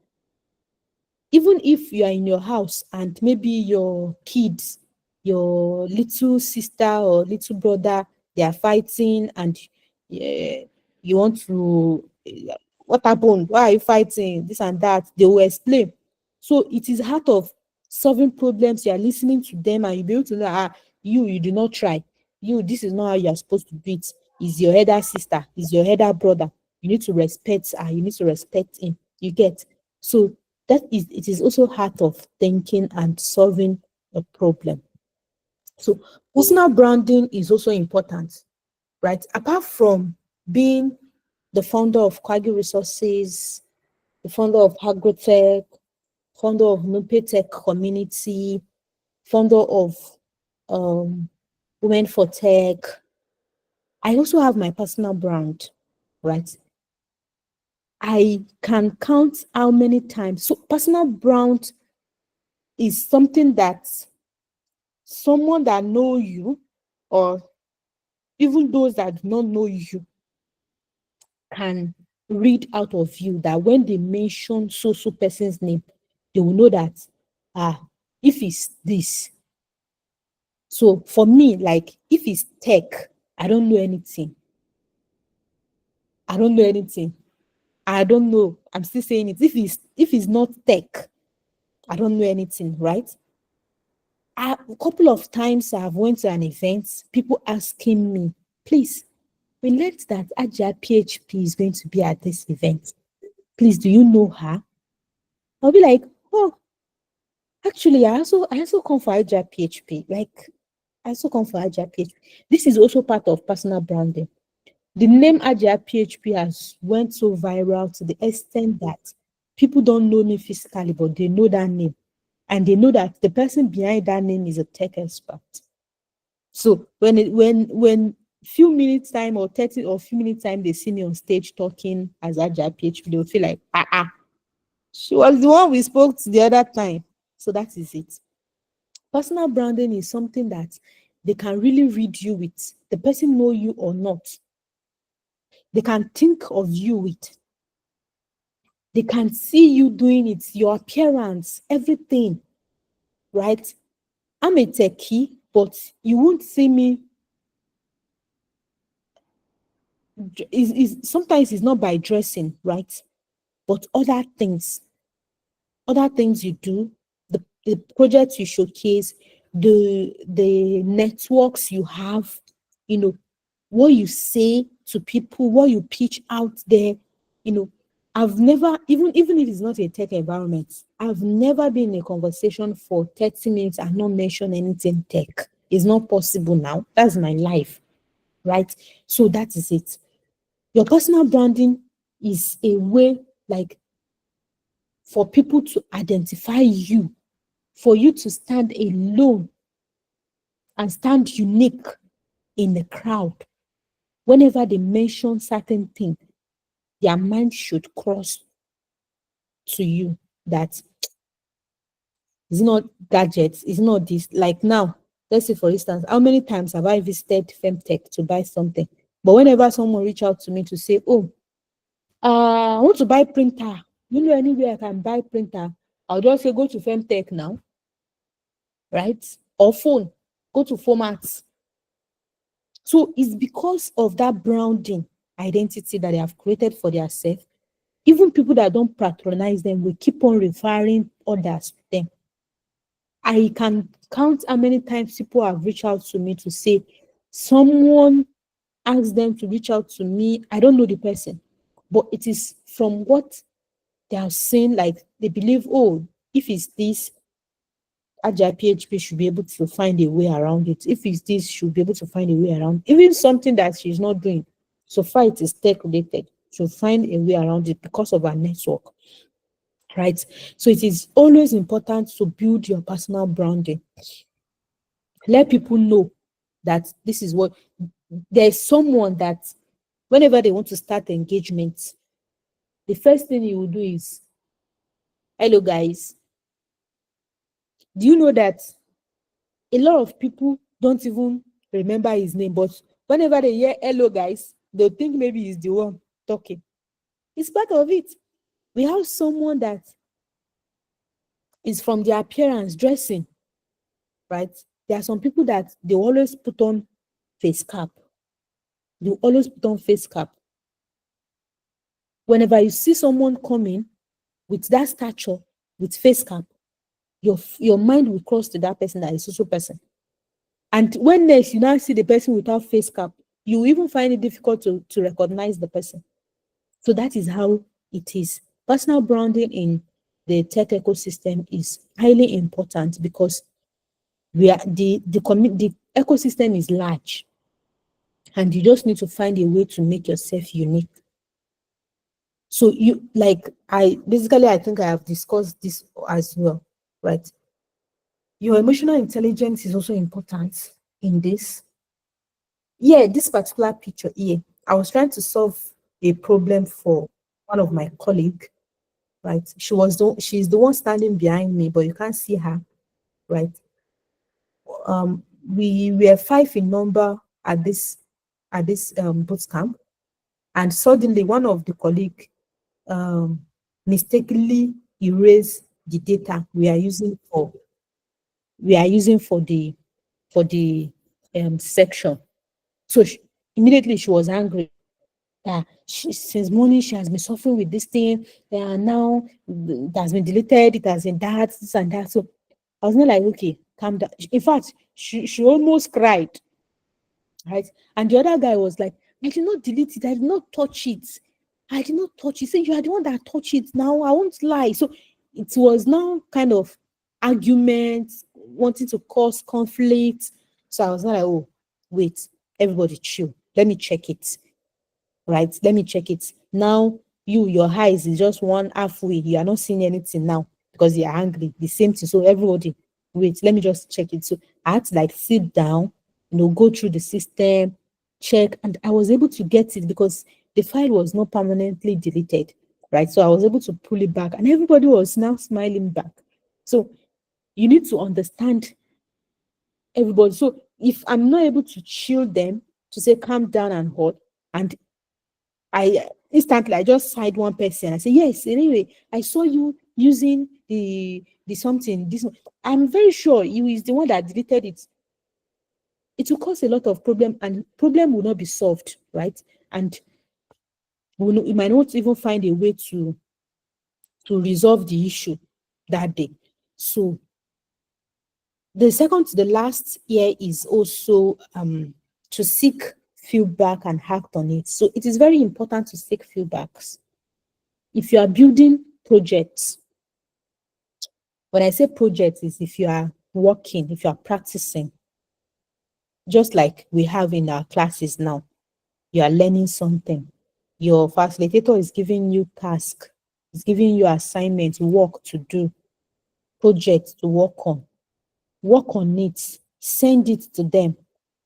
Even if you are in your house and maybe your kids, your little sister or little brother, they are fighting and you want to, what happened? Why are you fighting? This and that. They will explain. So it is part of solving problems. You are listening to them and you'll be able to know, you do not try. This is not how you are supposed to do it. Is your elder sister, is your elder brother. You need to respect her, you need to respect him. You get. So it is also part of thinking and solving a problem. So personal branding is also important, right? Apart from being the founder of Quaggy Resources, the founder of Agrotech, founder of Nupe Tech Community, founder of Women for Tech, I also have my personal brand, right? I can count how many times. So personal brand is something that someone that know you, or even those that do not know you, can read out of you, that when they mention so person's name, they will know that if it's this. So for me, like if it's tech, I don't know anything. I don't know anything. I don't know. I'm still saying it. If it's not tech, I don't know anything, right? A couple of times I've went to an event, people asking me, please, we learned that Aja PHP is going to be at this event. Please, do you know her? I'll be like, oh, actually, I also come for Aja PHP. Like, I also come for Aja PHP. This is also part of personal branding. The name Aja PHP has went so viral to the extent that people don't know me physically, but they know that name. And they know that the person behind that name is a tech expert. So when few minutes time or 30 or few minutes time they see me on stage talking as Aja PHP, they'll feel like, she was the one we spoke to the other time. So that is it. Personal branding is something that they can really read you with. The person know you or not. They can think of you with. They can see you doing it, your appearance, everything, right? I'm a techie, but you won't see me. Sometimes it's not by dressing, right? But other things you do, the projects you showcase, the networks you have, what you say to people, what you pitch out there, you know, I've never, even if it's not a tech environment, I've never been in a conversation for 30 minutes and not mention anything tech. It's not possible now. That's my life, right? So that is it. Your personal branding is a way, like, for people to identify you, for you to stand alone and stand unique in the crowd. Whenever they mention certain things, their mind should cross to you that it's not gadgets, it's not this. Like now, let's say for instance, how many times have I visited Femtech to buy something? But whenever someone reach out to me to say, oh, I want to buy printer, you know anywhere I can buy printer, I'll just say go to Femtech now, right? Or phone, go to formats. So it's because of that branding identity that they have created for themselves. Even people that don't patronize them will keep on referring others to them. I can count how many times people have reached out to me to say someone asked them to reach out to me. I don't know the person, but it is from what they have seen. Like they believe, oh, if it's this, Agile PHP should be able to find a way around it. If it's this, she'll be able to find a way around even something that she's not doing. So far, it is tech related. She'll find a way around it because of her network. right? So it is always important to build your personal branding. Let people know that this is what there's someone that whenever they want to start engagement, the first thing you will do is, hello guys. Do you know that a lot of people don't even remember his name, but whenever they hear hello guys, they'll think maybe he's the one talking. It's part of it. We have someone that is from their appearance, dressing, right? There are some people that they always put on face cap. They always put on face cap. Whenever you see someone coming with that stature, with face cap, your mind will cross to that person that is social person. And when next you now see the person without face cap, you even find it difficult to recognize the person. So that is how it is. Personal branding in the tech ecosystem is highly important because we are the ecosystem is large, and you just need to find a way to make yourself unique. So you I think I have discussed this as well, right? Your emotional intelligence is also important in this. Yeah, this particular picture here, I was trying to solve a problem for one of my colleagues, right? She's the one standing behind me, but you can't see her, right? We were five in number at this boot camp, and suddenly one of the colleague mistakenly erased the data we are using for the section. So immediately she was angry. Since morning she has been suffering with this thing, and now it has been deleted, it has been that, this and that. So I was not like, okay, calm down. In fact, she almost cried, right? And the other guy was like, I did not delete it, I did not touch it. I did not touch it. Say you are the one that touched it now. I won't lie. So it was now kind of argument, wanting to cause conflict. So I was not like, oh, wait, everybody chill. Let me check it. Right? Let me check it. Now, your eyes is just one halfway. You are not seeing anything now because you are angry. The same thing. So everybody, wait, let me just check it. So I had to like sit down, go through the system, check, and I was able to get it because the file was not permanently deleted. Right. So I was able to pull it back, and everybody was now smiling back. So you need to understand everybody. So if I'm not able to chill them to say calm down and hold, and I instantly I just side one person. I say, yes, anyway, I saw you using the something. This one. I'm very sure you is the one that deleted it. It will cause a lot of problem, and problem will not be solved, right? And we might not even find a way to resolve the issue that day. So the second to the last here is also to seek feedback and act on it. So it is very important to seek feedbacks. If you are building projects, when I say projects, is if you are working, if you are practicing, just like we have in our classes now, you are learning something. Your facilitator is giving you task, is giving you assignments, work to do, projects to work on. Work on it, send it to them.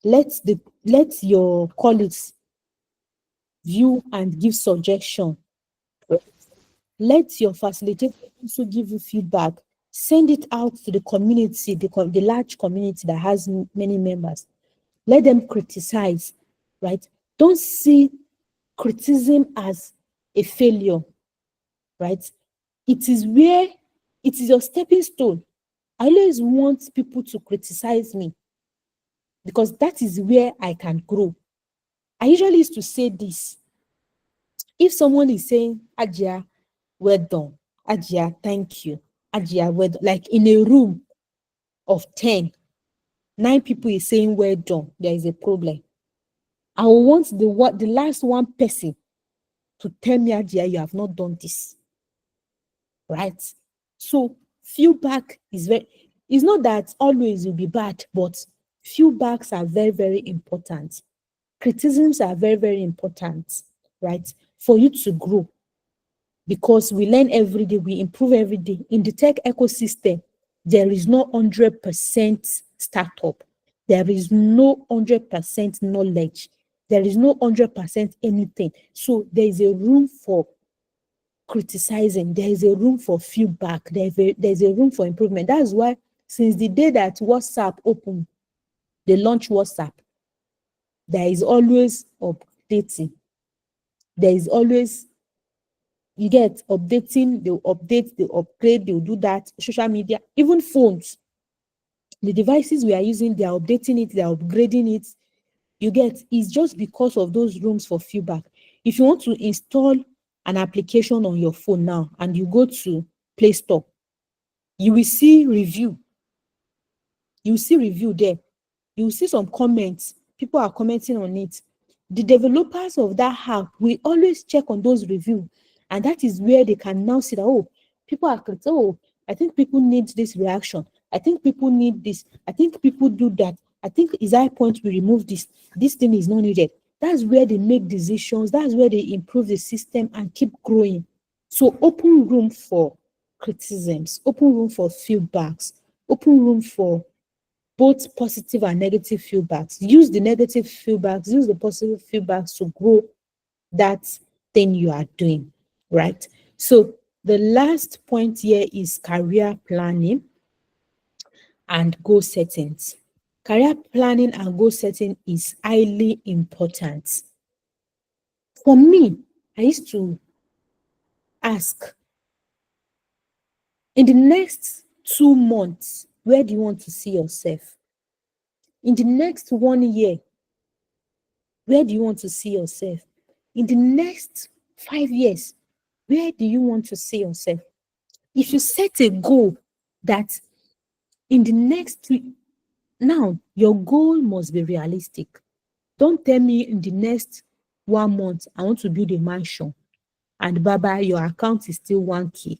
Let your colleagues view and give suggestion. Let your facilitator also give you feedback. Send it out to the community, the large community that has many members. Let them criticize, right? Don't see criticism as a failure, right? It is your stepping stone. I always want people to criticize me because that is where I can grow. I usually used to say this. If someone is saying, Ajia, well done. Ajia, thank you. Ajia, well done. Like in a room of 10, 9 people is saying, well done. There is a problem. I want the last one person to tell me, Ajia, you have not done this. Right? So feedback it's not that always will be bad, but feedbacks are very, very important. Criticisms are very, very important, right? For you to grow. because we learn every day, we improve every day. In the tech ecosystem, there is no 100% startup. There is no 100% knowledge. There is no 100% anything. So there is a room for criticizing. There is a room for feedback. There's a room for improvement. That's why since the day that WhatsApp opened, they launched WhatsApp, there is always updating. There is always, you get updating, they'll update, they'll upgrade, they'll do that. Social media, even phones, the devices we are using, they are updating it, they are upgrading it. You get, it's just because of those rooms for feedback. If you want to install an application on your phone now and you go to Play Store, you will see review. You will see review there. You will see some comments. People are commenting on it. The developers of that app will always check on those reviews. And that is where they can now see that, oh, people are, oh, I think people need this reaction. I think people need this. I think people do that. I think is high point we remove this. This thing is not needed. That's where they make decisions. That's where they improve the system and keep growing. So open room for criticisms, open room for feedbacks, open room for both positive and negative feedbacks. Use the negative feedbacks, use the positive feedbacks to grow that thing you are doing, right? So the last point here is career planning and goal settings. Career planning and goal setting is highly important. For me, I used to ask, in the next 2 months, where do you want to see yourself? In the next 1 year, where do you want to see yourself? In the next 5 years, where do you want to see yourself? If you set a goal that in the next now, your goal must be realistic. Don't tell me in the next 1 month, I want to build a mansion, and Baba, your account is still 1K.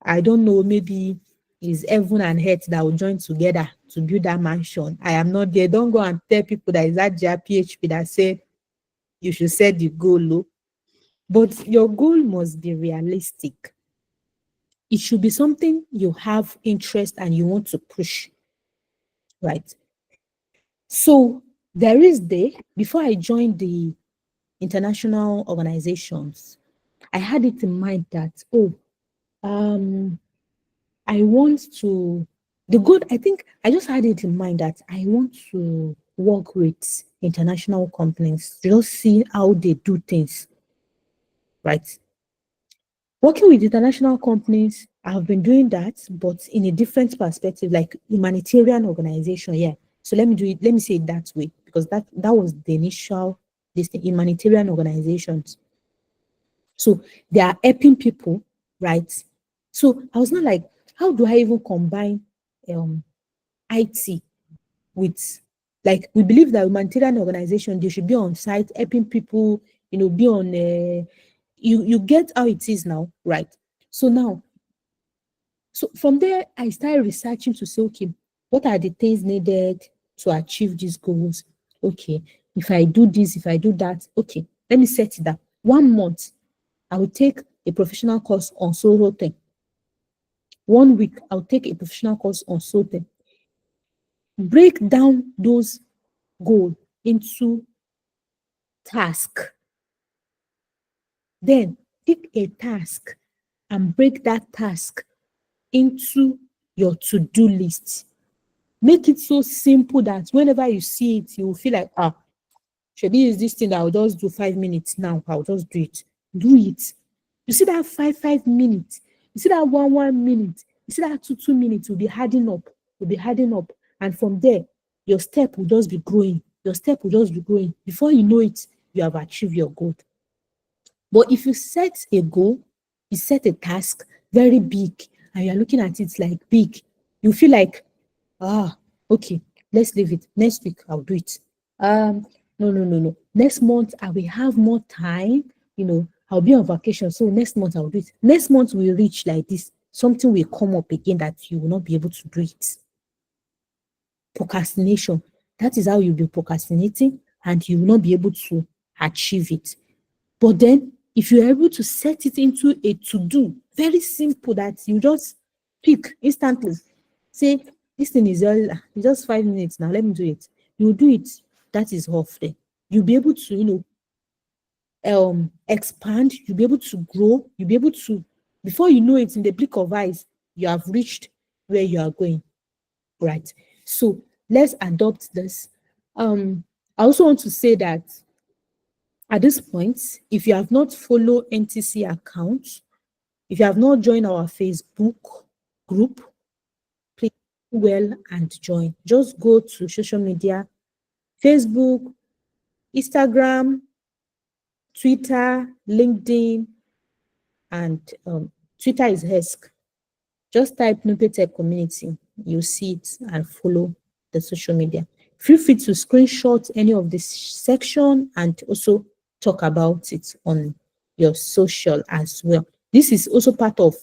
I don't know, maybe it's heaven and earth that will join together to build that mansion. I am not there. Don't go and tell people that is that PHP that said you should set the goal low. But your goal must be realistic. It should be something you have interest and you want to push, right? So there is before I joined the international organizations, I had it in mind that, I want to, the good, I think I just had it in mind that I want to work with international companies, just see how they do things, right? Working with international companies, I've been doing that, but in a different perspective, like humanitarian organization, yeah. So let me say it that way, because that was the initial, this humanitarian organizations. So they are helping people, right? So I was not like, how do I even combine IT with, like, we believe that humanitarian organization, they should be on site helping people, be on you get how it is now, right? So now, so from there I started researching to say, okay, what are the things needed to achieve these goals? Okay, if I do this, if I do that, okay, let me set it up. 1 month I will take a professional course on solo thing. 1 week I'll take a professional course on solo thing. Break down those goals into task. Then pick a task and break that task into your to-do list. Make it so simple that whenever you see it, you will feel like, Shebi is this thing that I'll just do 5 minutes now. I'll just do it. Do it. You see that 5 minutes. You see that 1 minute. You see that 2 minutes will be adding up. Will be adding up. And from there, your step will just be growing. Your step will just be growing. Before you know it, you have achieved your goal. But if you set a goal, you set a task very big, and you're looking at it like big, you feel like, okay, let's leave it. Next week, I'll do it. No. Next month, I will have more time. I'll be on vacation. So next month, I'll do it. Next month, we'll reach like this. Something will come up again that you will not be able to do it. Procrastination. That is how you'll be procrastinating and you will not be able to achieve it. But then if you're able to set it into a to-do, very simple that you just pick instantly, say, this thing is just 5 minutes now, let me do it. You do it, that is off there. You'll be able to, expand, you'll be able to grow, you'll be able to, before you know it, in the blink of eyes, you have reached where you are going. Right. So let's adopt this. I also want to say that at this point, if you have not followed NTC account, if you have not joined our Facebook group, please do well and join. Just go to social media, Facebook, Instagram, Twitter, LinkedIn, and Twitter is HESC. Just type Nupetech Community, you'll see it and follow the social media. Feel free to screenshot any of this section and also talk about it on your social as well. This is also part of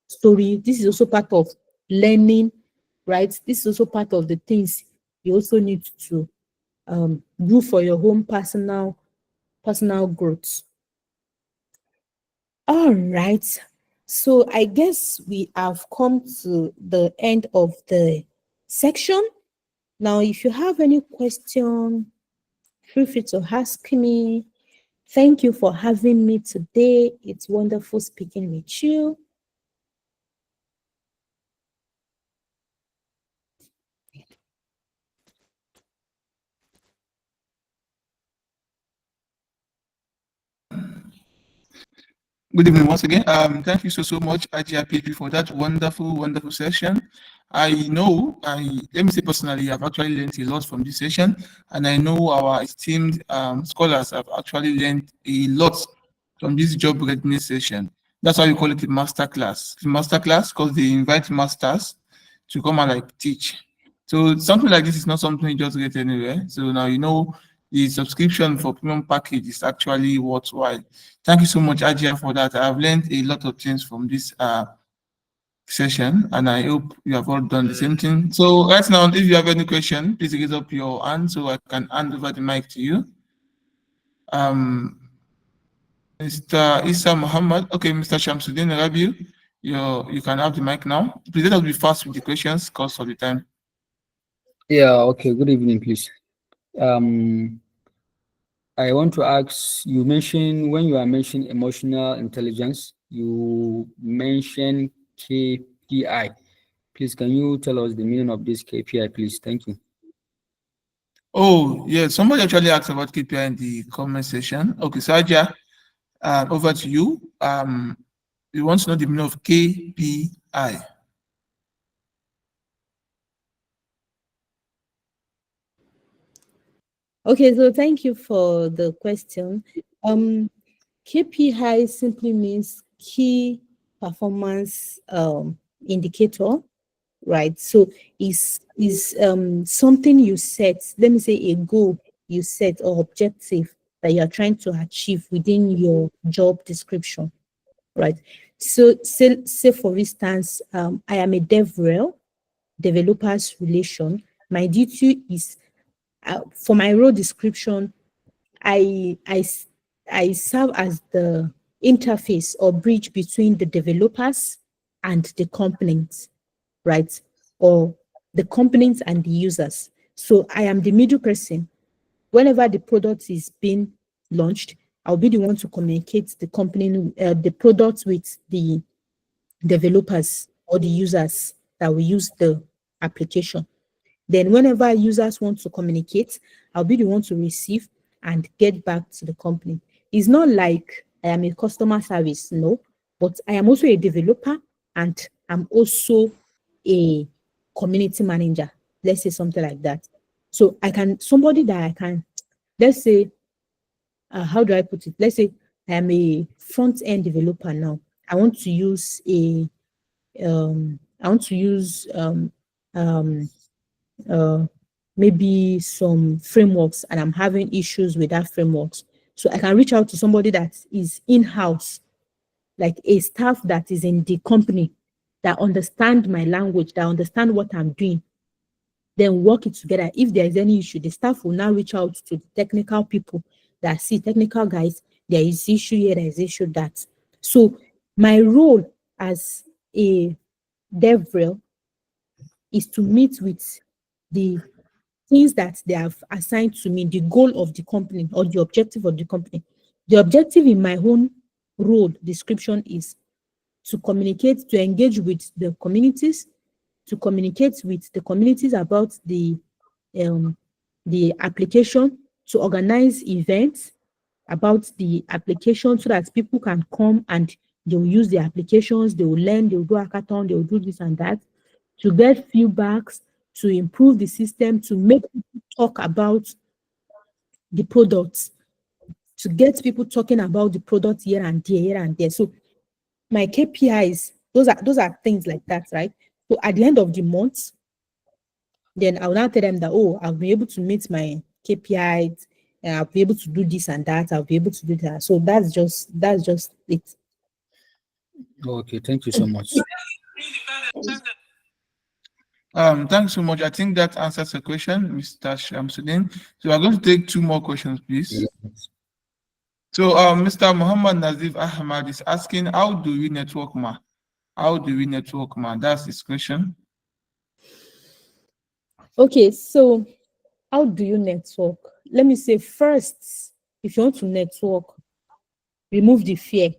story. This is also part of learning, right? This is also part of the things you also need to do for your own personal growth. All right. So I guess we have come to the end of the section. Now, if you have any question, feel free to ask me. Thank you for having me today. It's wonderful speaking with you. Good evening once again. Thank you so much, IGRPP, for that wonderful session. I know, let me say personally, I've actually learned a lot from this session, and I know our esteemed scholars have actually learned a lot from this job readiness session. That's why we call it a master class. It's a master class because they invite masters to come and like teach. So something like this is not something you just get anywhere. So now you know the subscription for premium package is actually worthwhile. Thank you so much, Ajia, for that. I've learned a lot of things from this session, and I hope you have all done the same thing. So right now, if you have any question, please raise up your hand so I can hand over the mic to you. Mr. Isa Muhammad, okay, Mr. Shamsuddin Rabiu, you can have the mic now. Please let us be fast with the questions because of the time. Yeah, okay. Good evening, please. I want to ask, you mentioned when you are mentioning emotional intelligence, you mentioned KPI. Please, can you tell us the meaning of this KPI, please? Thank you. Oh, yeah, somebody actually asked about KPI in the comment section. Okay, so Ajia, over to you. You want to know the meaning of KPI. Okay, so thank you for the question. KPI simply means key performance indicator, right? So is something you set, let me say a goal you set or objective that you are trying to achieve within your job description, right? So say for instance, I am a DevRel, developers relation. My duty is for my role description, I serve as the interface or bridge between the developers and the components, right? Or the components and the users. So I am the middle person. Whenever the product is being launched, I'll be the one to communicate the product with the developers or the users that will use the application. Then whenever users want to communicate, I'll be the one to receive and get back to the company. It's not like I am a customer service, no, but I am also a developer and I'm also a community manager. Let's say something like that. So somebody that I can, let's say, how do I put it? Let's say I am a front end developer now. I want to use uh, maybe some frameworks and I'm having issues with that frameworks. So I can reach out to somebody that is in-house, like a staff that is in the company that understand my language, that understand what I'm doing, then work it together. If there is any issue, the staff will now reach out to the technical people that see technical guys, there is issue here, there is issue that. So my role as a DevRel is to meet with the things that they have assigned to me, the goal of the company or the objective of the company. The objective in my own role description is to communicate, to engage with the communities, to communicate with the communities about the application, to organize events about the application so that people can come and they will use the applications, they will learn, they will do hackathon, they will do this and that, to get feedbacks, to improve the system, to make people talk about the products, to get people talking about the product here and there, here and there. So my KPIs, those are things like that, right? So at the end of the month, then I'll now tell them that, oh, I'll be able to meet my KPIs, and I'll be able to do this and that, I'll be able to do that. So that's just it. Okay, thank you so much. Thanks so much. I think that answers the question, Mr. Shamsuddin. So we're going to take 2 more questions, please. So Mr. Muhammad Nazif Ahmad is asking, how do we network, ma? How do we network, ma? That's his question. Okay, so how do you network? Let me say first, if you want to network, remove the fear.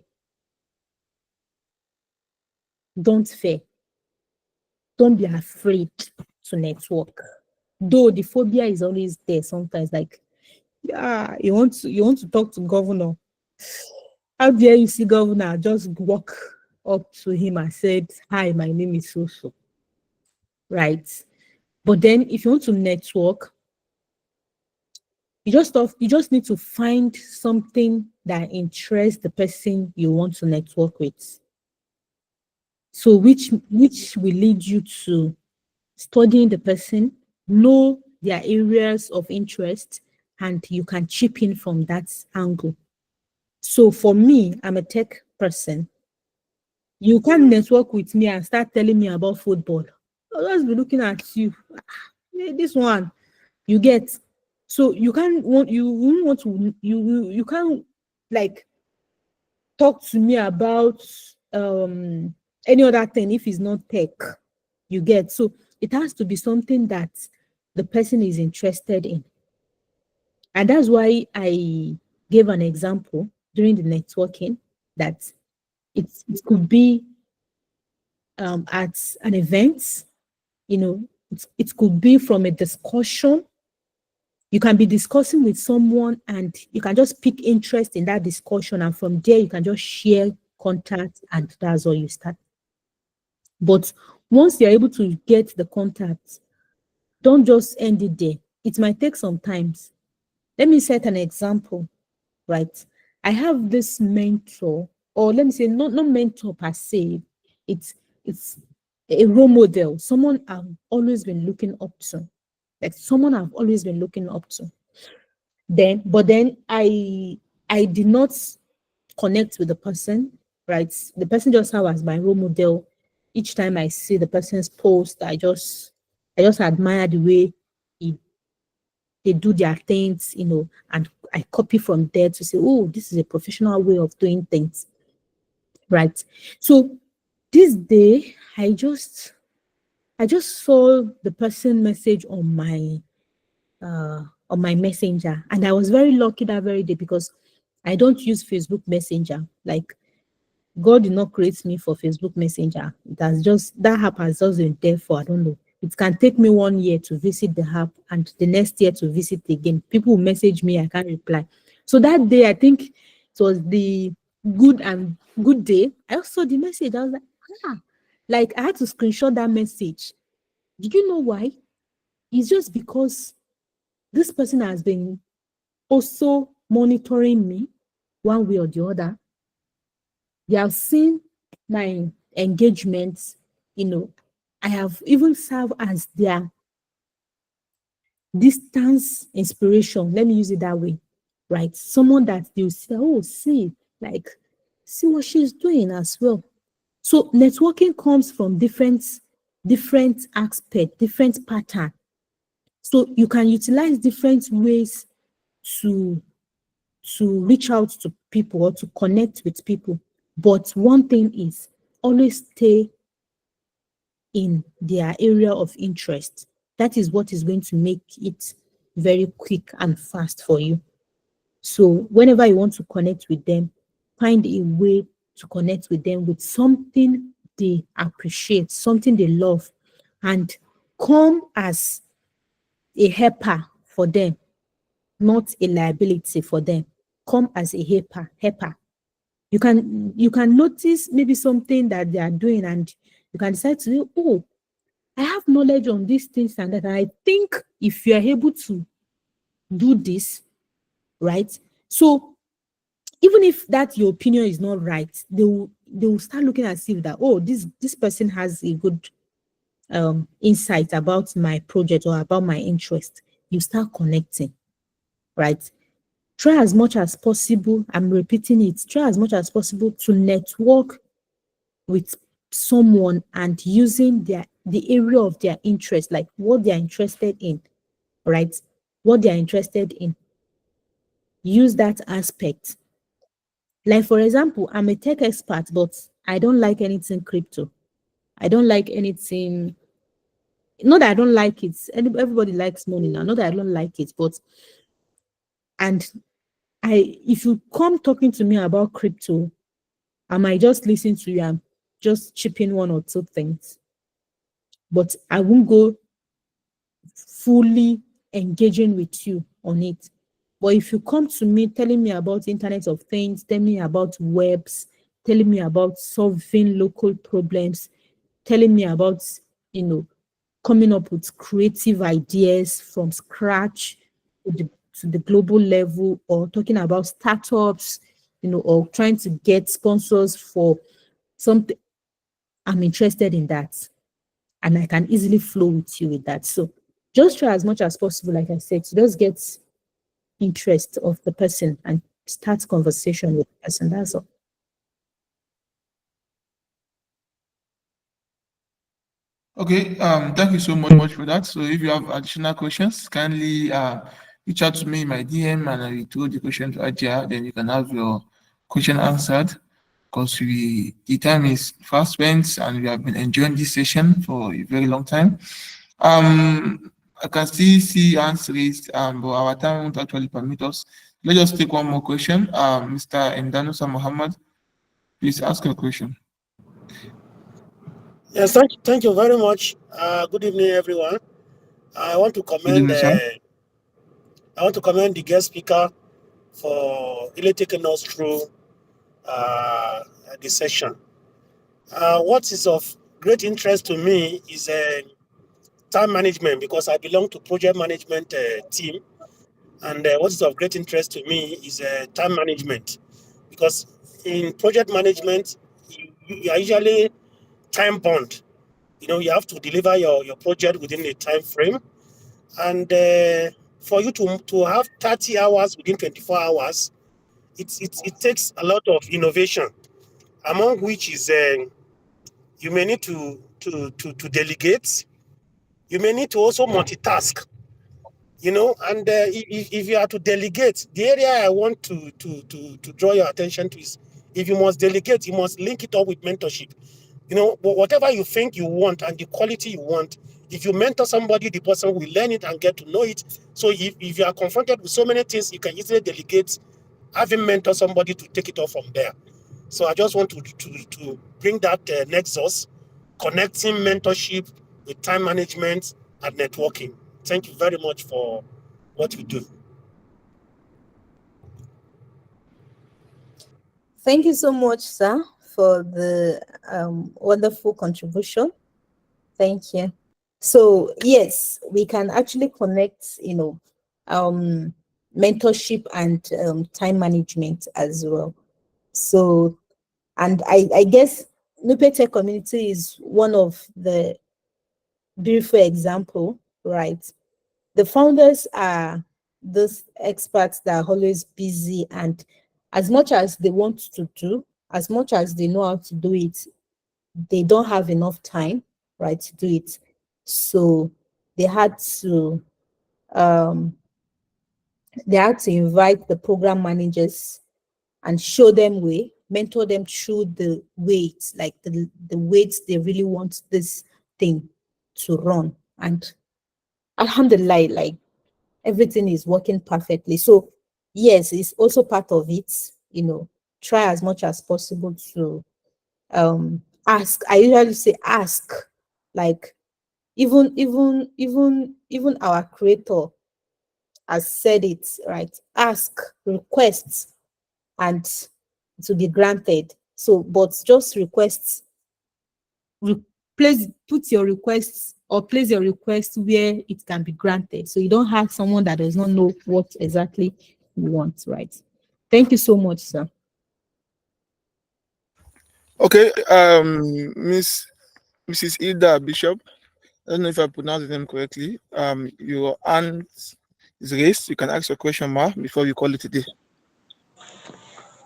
Don't fear. Don't be afraid to network. Though the phobia is always there sometimes, like, yeah, you want to talk to governor. How dare you see governor? Just walk up to him and said, hi, my name is so. Right. But then if you want to network, you just need to find something that interests the person you want to network with. So which will lead you to studying the person, know their areas of interest, and you can chip in from that angle. So for me, I'm a tech person. You can't network with me and start telling me about football. I'll just be looking at you. This one, you get. So you can't want you can't like talk to me about any other thing if it's not tech. You get. So it has to be something that the person is interested in. And that's why I gave an example during the networking that it could be at an event, it could be from a discussion. You can be discussing with someone and you can just pick interest in that discussion, and from there you can just share contact, and that's all you start. But once you're able to get the contact, don't just end it there. It might take some time. Let me set an example, right? I have this mentor, or let me say not mentor per se. It's a role model, someone I've always been looking up to. Like someone I've always been looking up to. But then I did not connect with the person, right? The person just served as my role model. Each time I see the person's post, I just admire the way they do their things, and I copy from there to say, oh, this is a professional way of doing things, right? So this day, I just saw the person message on my messenger, and I was very lucky that very day because I don't use Facebook Messenger. Like, God did not create me for Facebook Messenger. That app has just been there for, I don't know. It can take me 1 year to visit the app and the next year to visit again. People will message me, I can't reply. So that day, I think it was the good day. I also saw the message. I was like I had to screenshot that message. Did you know why? It's just because this person has been also monitoring me one way or the other. They have seen my engagements, I have even served as their distance inspiration. Let me use it that way, right? Someone that they'll say, oh, see what she's doing as well. So networking comes from different aspects, different pattern. So you can utilize different ways to reach out to people or to connect with people. But one thing is always stay in their area of interest. That is what is going to make it very quick and fast for you. So whenever you want to connect with them, find a way to connect with them with something they appreciate, something they love, and come as a helper for them, not a liability for them. Come as a helper. You can notice maybe something that they are doing, and you can decide to say, oh, I have knowledge on these things and that. And I think if you are able to do this, right? So even if that your opinion is not right, they will start looking at you that, oh, this person has a good insight about my project or about my interest. You start connecting, right? Try as much as possible. I'm repeating it. Try as much as possible to network with someone and using the area of their interest, like what they are interested in, right? What they are interested in. Use that aspect. Like, for example, I'm a tech expert, but I don't like anything crypto. I don't like anything. Not that I don't like it. Everybody likes money now. Not that I don't like it, but and if you come talking to me about crypto, I might just listen to you and just chip in one or two things, but I won't go fully engaging with you on it. But if you come to me telling me about Internet of Things, telling me about webs, telling me about solving local problems, telling me about, coming up with creative ideas from scratch to the global level, or talking about startups, or trying to get sponsors for something, I'm interested in that. And I can easily flow with you with that. So just try as much as possible, like I said, to just get interest of the person and start conversation with the person. That's all. Okay, thank you so much for that. So if you have additional questions, kindly reach out to me in my DM and I will throw the question to Ajia. Then you can have your question answered, because the time is fast spent and we have been enjoying this session for a very long time. I can still see hands raised, but our time won't actually permit us. Let's just take one more question. Mr. Endanusa Muhammad, please ask your question. Yes, thank you very much. Good evening, everyone. I want to Good commend evening, sir. the guest speaker for really taking us through the session. What is of great interest to me is time management, because I belong to project management team, and what is of great interest to me is time management, because in project management you are usually time bound. You have to deliver your project within a time frame, and for you to have 30 hours within 24 hours, it takes a lot of innovation, among which is you may need to delegate. You may need to also multitask, and if you are to delegate, the area I want to draw your attention to is, if you must delegate, you must link it up with mentorship. Whatever you think you want and the quality you want, if you mentor somebody, the person will learn it and get to know it. So if you are confronted with so many things, you can easily delegate, having mentor somebody to take it off from there. So I just want to bring that nexus, connecting mentorship with time management and networking. Thank you very much for what you do. Thank you so much, sir, for the wonderful contribution. Thank you. So yes, we can actually connect, mentorship and time management as well. So, and I guess Nupe Tech community is one of the beautiful example, right? The founders are those experts that are always busy, and as much as they want to do, as much as they know how to do it, they don't have enough time, right, to do it. So they had to um, invite the program managers and show them way, mentor them through the weights, like the weights they really want this thing to run. And alhamdulillah, like everything is working perfectly. So yes, it's also part of it, try as much as possible to ask. I usually say ask, like even our creator has said it, right? Ask, request, and to be granted. So, but just request, put your requests or place your request where it can be granted. So you don't have someone that does not know what exactly you want, right? Thank you so much, sir. Okay, Mrs. Ida Bishop. I don't know if I pronounced the name correctly. Your hand is raised. You can ask your question, ma, before we call it a day.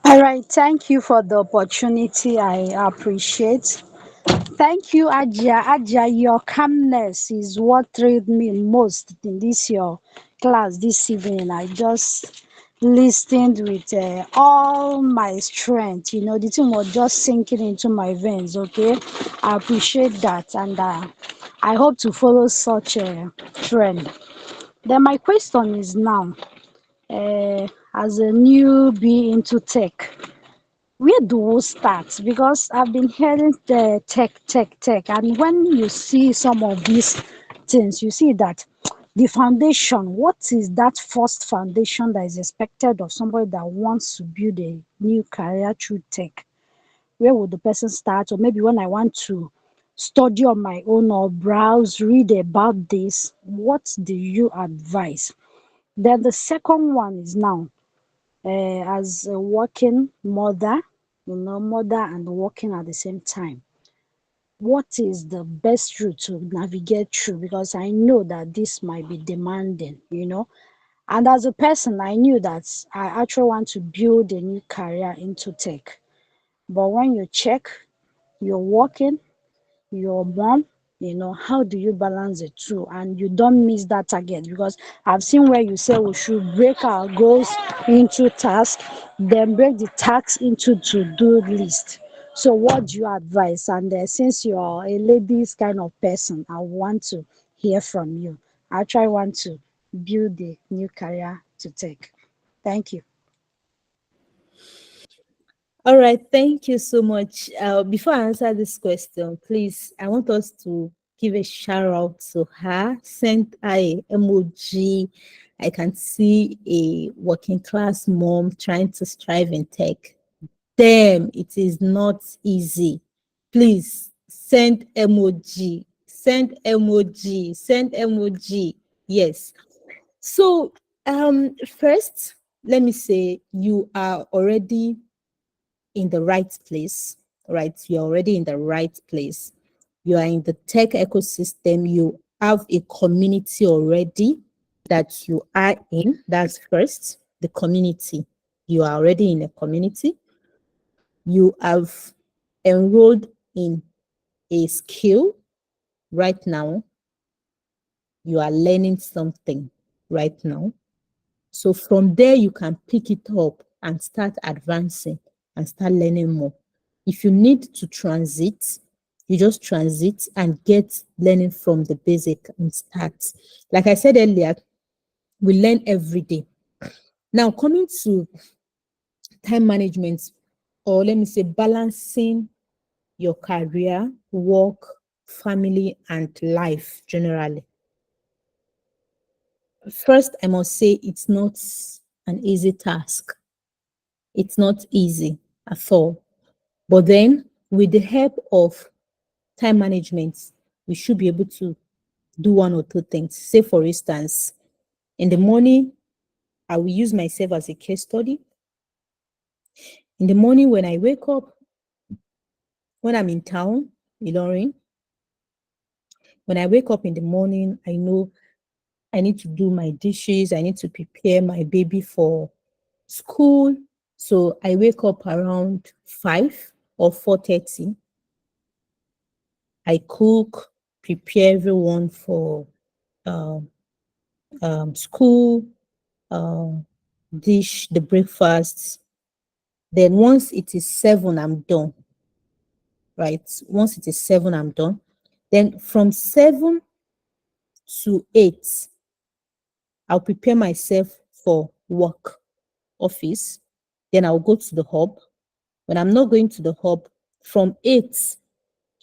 All right, thank you for the opportunity. I appreciate. Thank you, Aja. Aja, your calmness is what thrilled me most in this your class this evening. I just listened with all my strength. The thing was just sinking into my veins. Okay, I appreciate that, and I hope to follow such a trend. Then my question is now, as a newbie into tech, where do we start? Because I've been hearing the tech, and when you see some of these things, you see that the foundation, what is that first foundation that is expected of somebody that wants to build a new career through tech? Where would the person start? Or maybe when I want to study on my own or browse, read about this, what do you advise? Then the second one is now, as a working mother, mother and working at the same time. What is the best route to navigate through? Because I know that this might be demanding. And as a person, I knew that I actually want to build a new career into tech. But when you check, you're working, your mom, how do you balance the two and you don't miss that target? Because I've seen where you say we should break our goals into tasks, then break the tasks into to-do list. So what do you advise? And since you're a ladies kind of person, I want to hear from you. I actually want to build a new career to take. Thank you. All right, thank you so much. Before I answer this question, please, I want us to give a shout out to her. Send her a emoji. I can see a working class mom trying to strive in tech. Damn, it is not easy. Please send emoji, send emoji, send emoji. Yes. So, first, let me say you are already in the right place, right? You're already in the right place. You are in the tech ecosystem. You have a community already that you are in. That's first, the community. You are already in a community. You have enrolled in a skill right now. You are learning something right now. So from there, you can pick it up and start advancing and start learning more. If you need to transit, you just transit and get learning from the basic and start. Like I said earlier, we learn every day. Now, coming to time management, or let me say balancing your career, work, family, and life generally. First, I must say it's not an easy task. It's not easy at all. But then, with the help of time management, we should be able to do one or two things. Say, for instance, in the morning, I will use myself as a case study. In the morning, when I wake up, when I'm in town, Ilorin, when I wake up in the morning, I know I need to do my dishes. I need to prepare my baby for school. So I wake up around 5 or 4:30. I cook, prepare everyone for um, school, uh, dish the breakfast. Then once it is 7, I'm done. Right? Once it is 7, I'm done. Then from 7 to 8, I'll prepare myself for work, office. Then I'll go to the hub. When I'm not going to the hub, from 8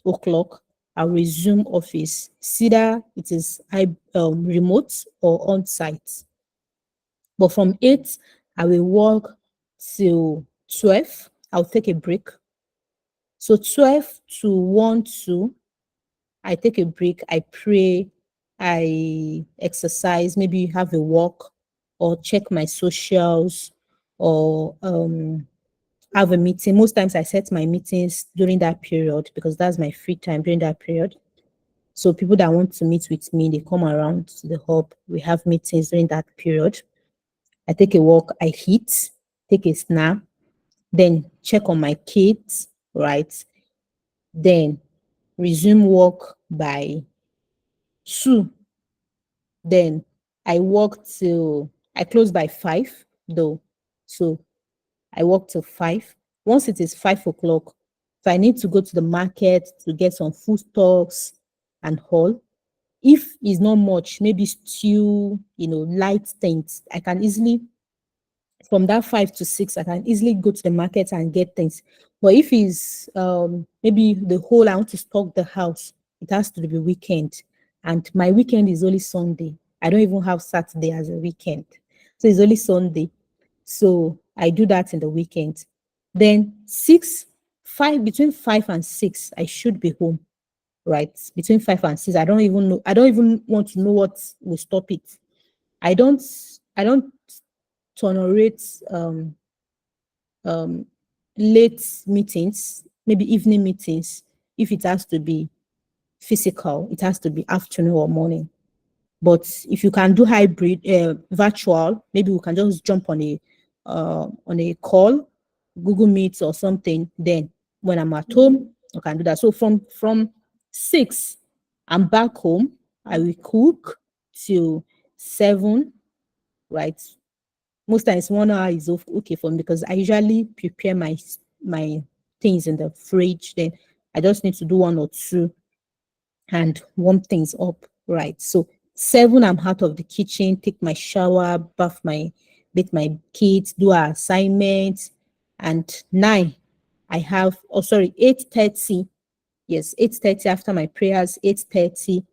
o'clock, I'll resume office. It's either it is remote or on site. But from 8, I will work till 12. I'll take a break. So 12 to 1, 2, I take a break. I pray. I exercise. Maybe have a walk or check my socials or have a meeting. Most times I set my meetings during that period because that's my free time during that period. So people that want to meet with me, they come around to the hub. We have meetings during that period. I take a walk, I eat, take a snap, then check on my kids, right? Then resume work by 2. Then I work till I close by 5 though. So I work till 5. Once it is 5 o'clock, if I need to go to the market to get some food stocks and all, if it's not much, maybe stew, light things, I can easily from that 5 to 6, I can easily go to the market and get things. But if it's maybe the whole I want to stock the house, it has to be weekend. And my weekend is only Sunday. I don't even have Saturday as a weekend. So it's only Sunday. So I do that in the weekend. Then 6, 5, between 5 and 6, I should be home. Right? Between 5 and 6. I don't even know. I don't even want to know what will stop it. I don't tolerate um, late meetings, maybe evening meetings. If it has to be physical, it has to be afternoon or morning. But if you can do hybrid, virtual, maybe we can just jump on a call, Google Meet or something. Then when I'm at home, I can do that. So from 6, I'm back home. I will cook till 7, right? Most times 1 hour is okay for me because I usually prepare my things in the fridge. Then I just need to do 1 or 2 and warm things up, right? So 7, I'm out of the kitchen, take my shower, bathe my kids, do our assignments, and 9, I have, 8:30. Yes, 8:30 after my prayers, 8:30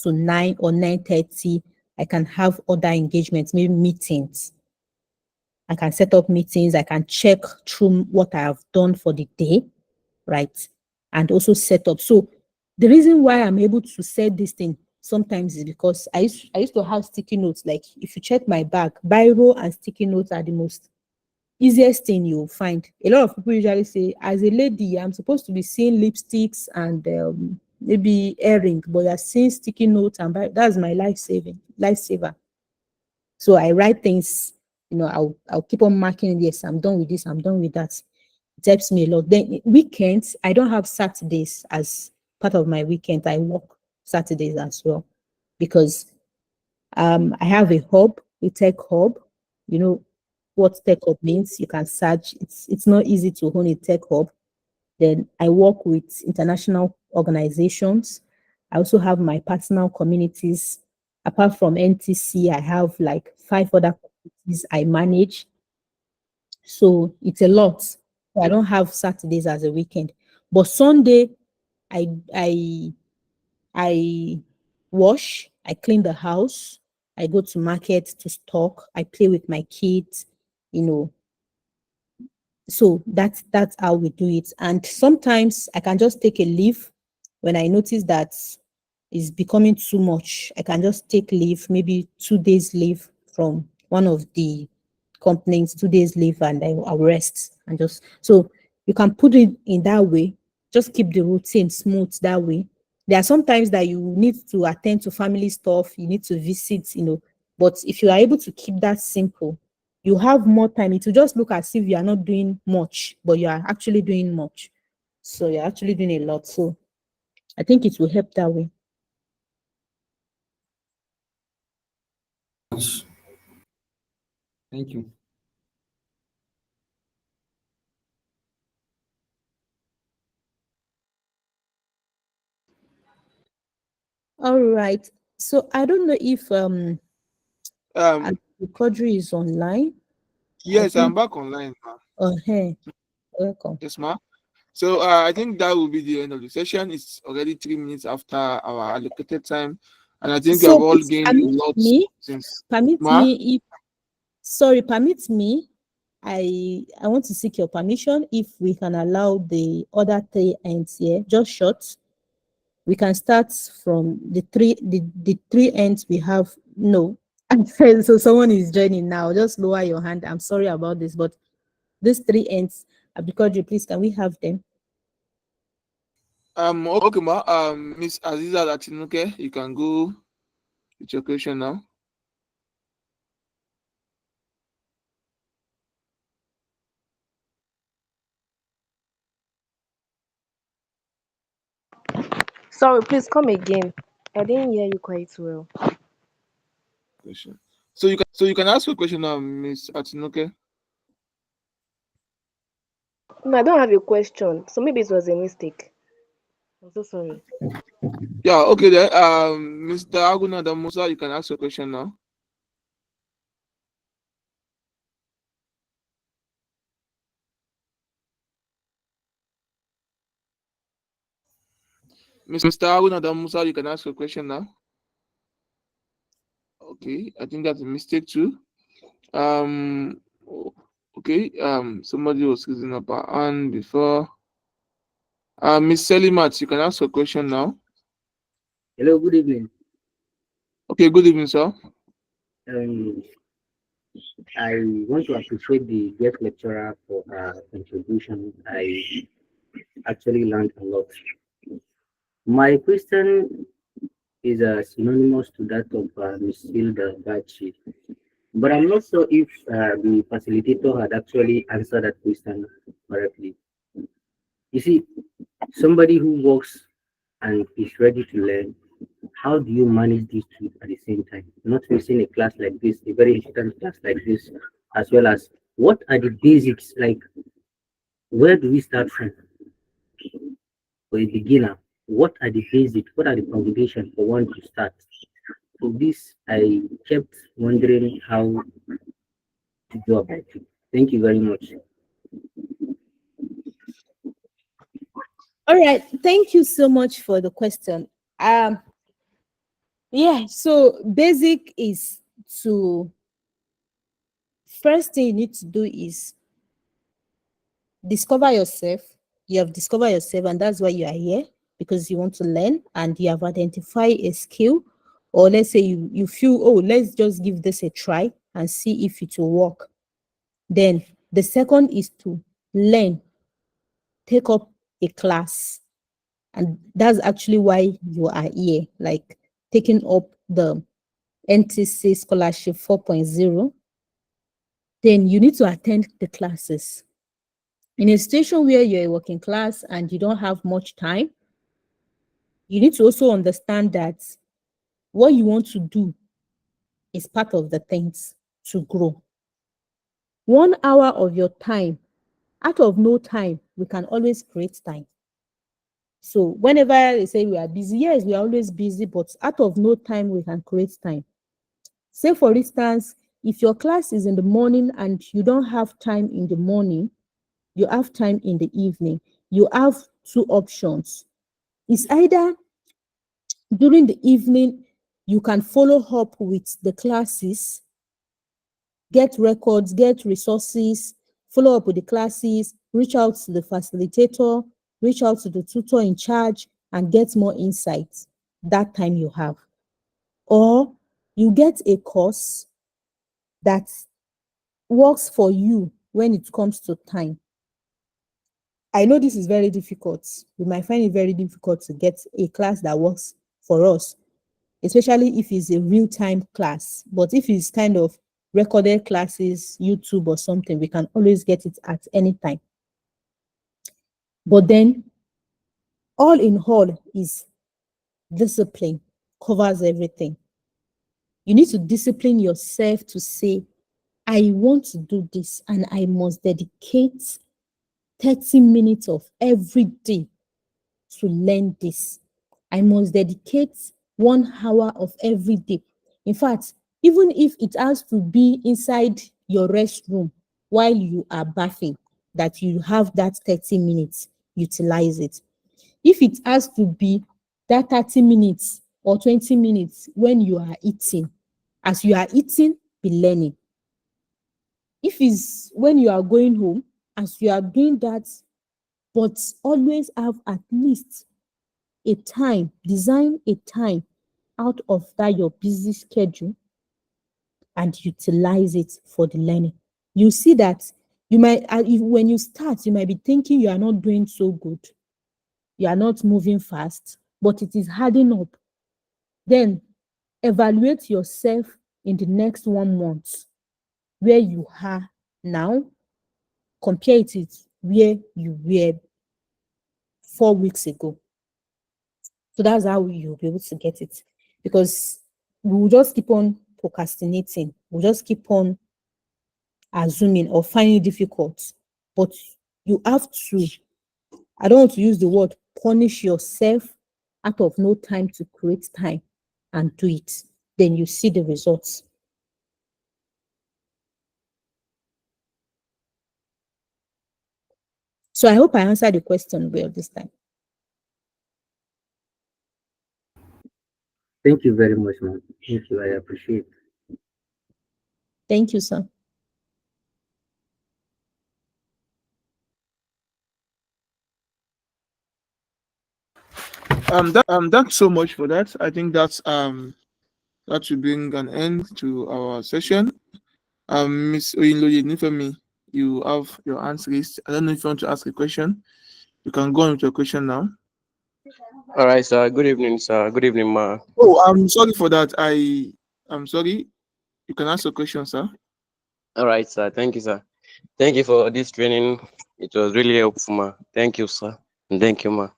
to 9 or 9:30, I can have other engagements, maybe meetings. I can set up meetings. I can check through what I have done for the day, right? And also set up. So the reason why I'm able to set this thing sometimes is because I used to have sticky notes. Like if you check my bag, biro and sticky notes are the most easiest thing you'll find. A lot of people usually say, as a lady, I'm supposed to be seeing lipsticks and maybe earring, but you're seeing sticky notes and that's my lifesaver. So I write things, I'll keep on marking, yes, I'm done with this, I'm done with that. It helps me a lot. Then weekends, I don't have Saturdays as part of my weekend. I work Saturdays as well because I have a hub, a tech hub. You know what tech hub means? You can search. It's not easy to own a tech hub. Then I work with international organizations. I also have my personal communities. Apart from NTC, I have like 5 other communities I manage. So it's a lot. So I don't have Saturdays as a weekend. But Sunday, I I I wash, I clean the house, I go to market to stock, I play with my kids, you know, so that's how we do it. And sometimes I can just take a leave when I notice that it's becoming too much. I can just take leave, maybe 2 days leave from one of the companies, 2 days leave, and I'll rest and just so you can put it in that way. Just keep the routine smooth that way. There are sometimes that you need to attend to family stuff, you need to visit, but if you are able to keep that simple, you have more time. It will just look as if you are not doing much, but you are actually doing much. So you're actually doing a lot. So I think it will help that way. Thank you. All right. So I don't know if Um, Quadri is online. I yes, I'm think back online, ma. hey, welcome. Yes, ma. So I think that will be the end of the session. It's already 3 minutes after our allocated time, and I think we have So all please gained a lot since. permit Ma, me if sorry, permit me. I want to seek your permission if we can allow the other three ends here, just short. We can start from the three ends we have. No. So someone is joining now. Just lower your hand. I'm sorry about this, but these three ends, Abdulkadir, please can we have them? okay, ma. Miss Aziza Latinuke, you can go with your question now. Sorry, please come again. I didn't hear you quite well. Question. So you can ask your question now, Miss Atinuke. No, I don't have a question. So maybe it was a mistake. I'm so sorry. Yeah, okay then. Mr. Aguna Musa, you can ask your question now. Mr. Aguna Musa, you can ask your question now. Okay, I think that's a mistake too. Um, okay. Somebody was raising up her hand before. Miss Selimat, you can ask your question now. Hello, good evening. Okay, good evening, sir. Um, I want to appreciate the guest lecturer for her contribution. I actually learned a lot. My question is synonymous to that of Ms. Hilda Bachi, but I'm not sure if the facilitator had actually answered that question correctly. You see, somebody who works and is ready to learn, how do you manage these two at the same time? Not missing a class like this, a very important class like this, as well as what are the basics? Like, where do we start from for a beginner? What are the basics? What are the foundation for one to start? So this, I kept wondering how to go about it. Thank you very much. All right. Thank you so much for the question. Yeah, so basic is to first thing you need to do is discover yourself. You have discovered yourself, and that's why you are here because you want to learn and you have identified a skill, or let's say you feel, oh, let's just give this a try and see if it will work. Then the second is to learn, take up a class. And that's actually why you are here, like taking up the NTC Scholarship 4.0. Then you need to attend the classes. In a situation where you're a working class and you don't have much time, you need to also understand that what you want to do is part of the things to grow. 1 hour of your time, out of no time, we can always create time. So whenever they say we are busy, yes, we are always busy, but out of no time, we can create time. Say, for instance, if your class is in the morning and you don't have time in the morning, you have time in the evening. You have two options. It's either during the evening, you can follow up with the classes, get records, get resources, follow up with the classes, reach out to the facilitator, reach out to the tutor in charge, and get more insights that time you have. Or you get a course that works for you when it comes to time. I know this is very difficult. We might find it very difficult to get a class that works for us, especially if it's a real-time class. But if it's kind of recorded classes, YouTube or something, we can always get it at any time. But then, all in all, is discipline covers everything. You need to discipline yourself to say, I want to do this and I must dedicate 30 minutes of every day to learn this. I must dedicate 1 hour of every day. In fact, even if it has to be inside your restroom while you are bathing, that you have that 30 minutes, utilize it. If it has to be that 30 minutes or 20 minutes when you are eating, as you are eating, be learning. If it's when you are going home, as you are doing that, but always have at least a time, design a time out of that your busy schedule and utilize it for the learning. You see that you might, when you start, you might be thinking you are not doing so good, you are not moving fast, but it is adding up. Then evaluate yourself in the next 1 month, where you are now, compare it with where you were 4 weeks ago. So that's how you'll be able to get it. Because we will just keep on procrastinating. We'll just keep on assuming or finding it difficult. But you have to, I don't want to use the word punish yourself out of no time to create time and do it. Then you see the results. So I hope I answered the question well this time. Thank you very much, ma'am. Thank you. I appreciate. Thank you, sir. Thanks so much for that. I think that should bring an end to our session. Miss Oyinloye Nifemi, you have your hands raised. I don't know if you want to ask a question. You can go on with your question now. All right, sir. Good evening, sir. Good evening, ma. Oh, I'm sorry for that. I'm sorry. You can ask your question, sir. All right, sir. Thank you, sir. Thank you for this training. It was really helpful, ma. Thank you, sir. And thank you, ma.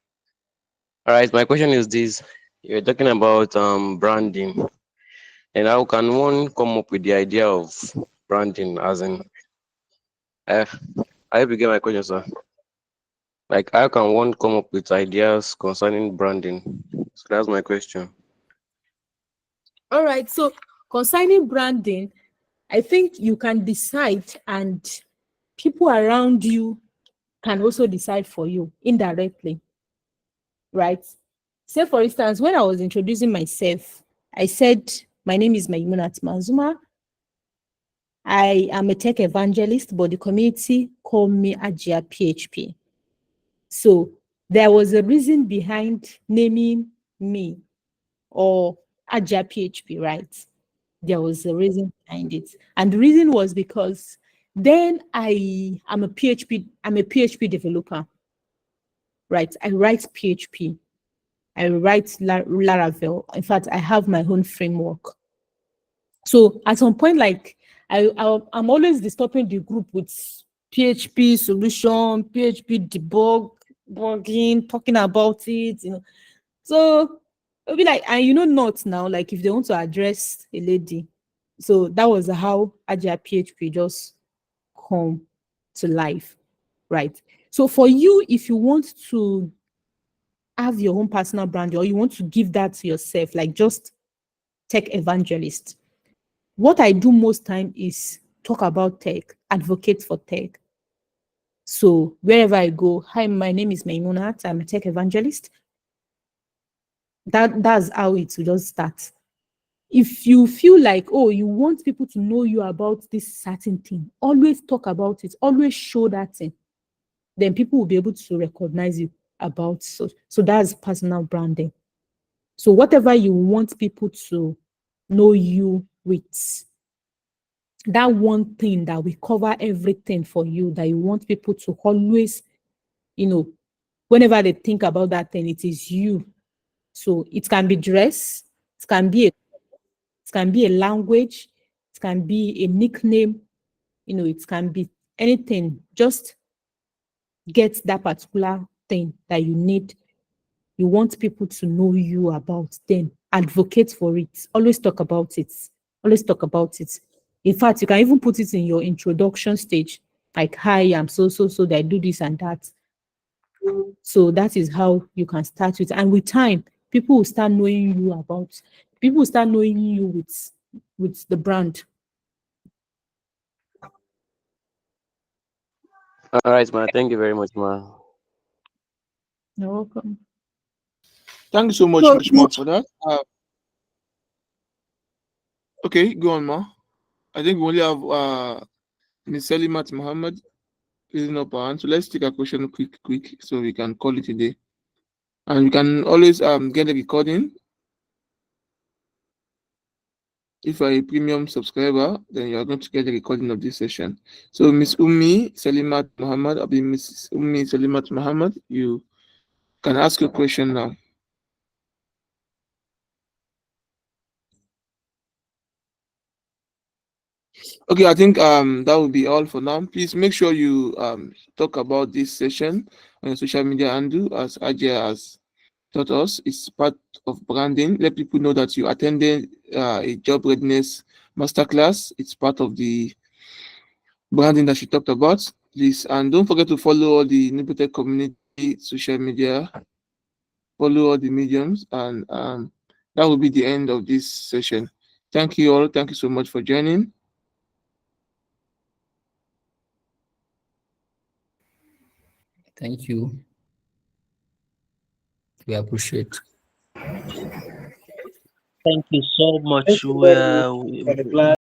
All right, my question is this. You're talking about branding. And how can one come up with the idea of branding as in I hope you get my question, sir. Like how can one come up with ideas concerning branding? So that's my question. All right. So concerning branding, I think you can decide and people around you can also decide for you indirectly, right? Say, for instance, when I was introducing myself, I said, my name is Maimunat Manzuma. I am a tech evangelist, but the community call me Ajia PHP. So there was a reason behind naming me or Ajia PHP, right? There was a reason behind it. And the reason was because then I'm a PHP developer, right? I write PHP. I write Laravel. In fact, I have my own framework. So at some point, like I'm always disturbing the group with PHP solution, PHP debugging, talking about it, So it'll be like, and not now, like if they want to address a lady. So that was how Agile PHP just come to life, right? So for you, if you want to have your own personal brand or you want to give that to yourself, like just tech evangelist, what I do most time is talk about tech, advocate for tech. So wherever I go, hi, my name is Maimunat, I'm a tech evangelist. That's how it will just start. If you feel like, oh, you want people to know you about this certain thing, always talk about it, always show that thing. Then people will be able to recognize you about. So that's personal branding. So whatever you want people to know you with, that one thing that will cover everything for you, that you want people to always, whenever they think about that thing, it is you. So it can be dress, it can be a language, it can be a nickname, it can be anything. Just get that particular thing that you need. You want people to know you about, then advocate for it. Always talk about it. Always talk about it. In fact, you can even put it in your introduction stage, like, hi, I'm so that I do this and that. So that is how you can start with. And with time, People will start knowing you people will start knowing you with the brand. All right, ma. Thank you very much, ma. You're welcome. Thank you so much, So, Ma, for that. Okay, go on, Ma. I think we only have Ms. Selimat Muhammad raising up her hand. So let's take a question quick, so we can call it a day. And you can always get a recording. If you're a premium subscriber, then you are going to get a recording of this session. So Miss Ummi Selimat Muhammad, I'll be Miss Ummi Selimat Muhammad, you can ask your question now. Okay, I think that will be all for now. Please make sure you talk about this session on your social media handle, as Ajay has taught us. It's part of branding. Let people know that you attended a job readiness masterclass. It's part of the branding that she talked about. Please, and don't forget to follow all the Nipotech community social media, follow all the mediums, and that will be the end of this session. Thank you all. Thank you so much for joining. Thank you. We appreciate. Thank you so much. Thank you very much for the class.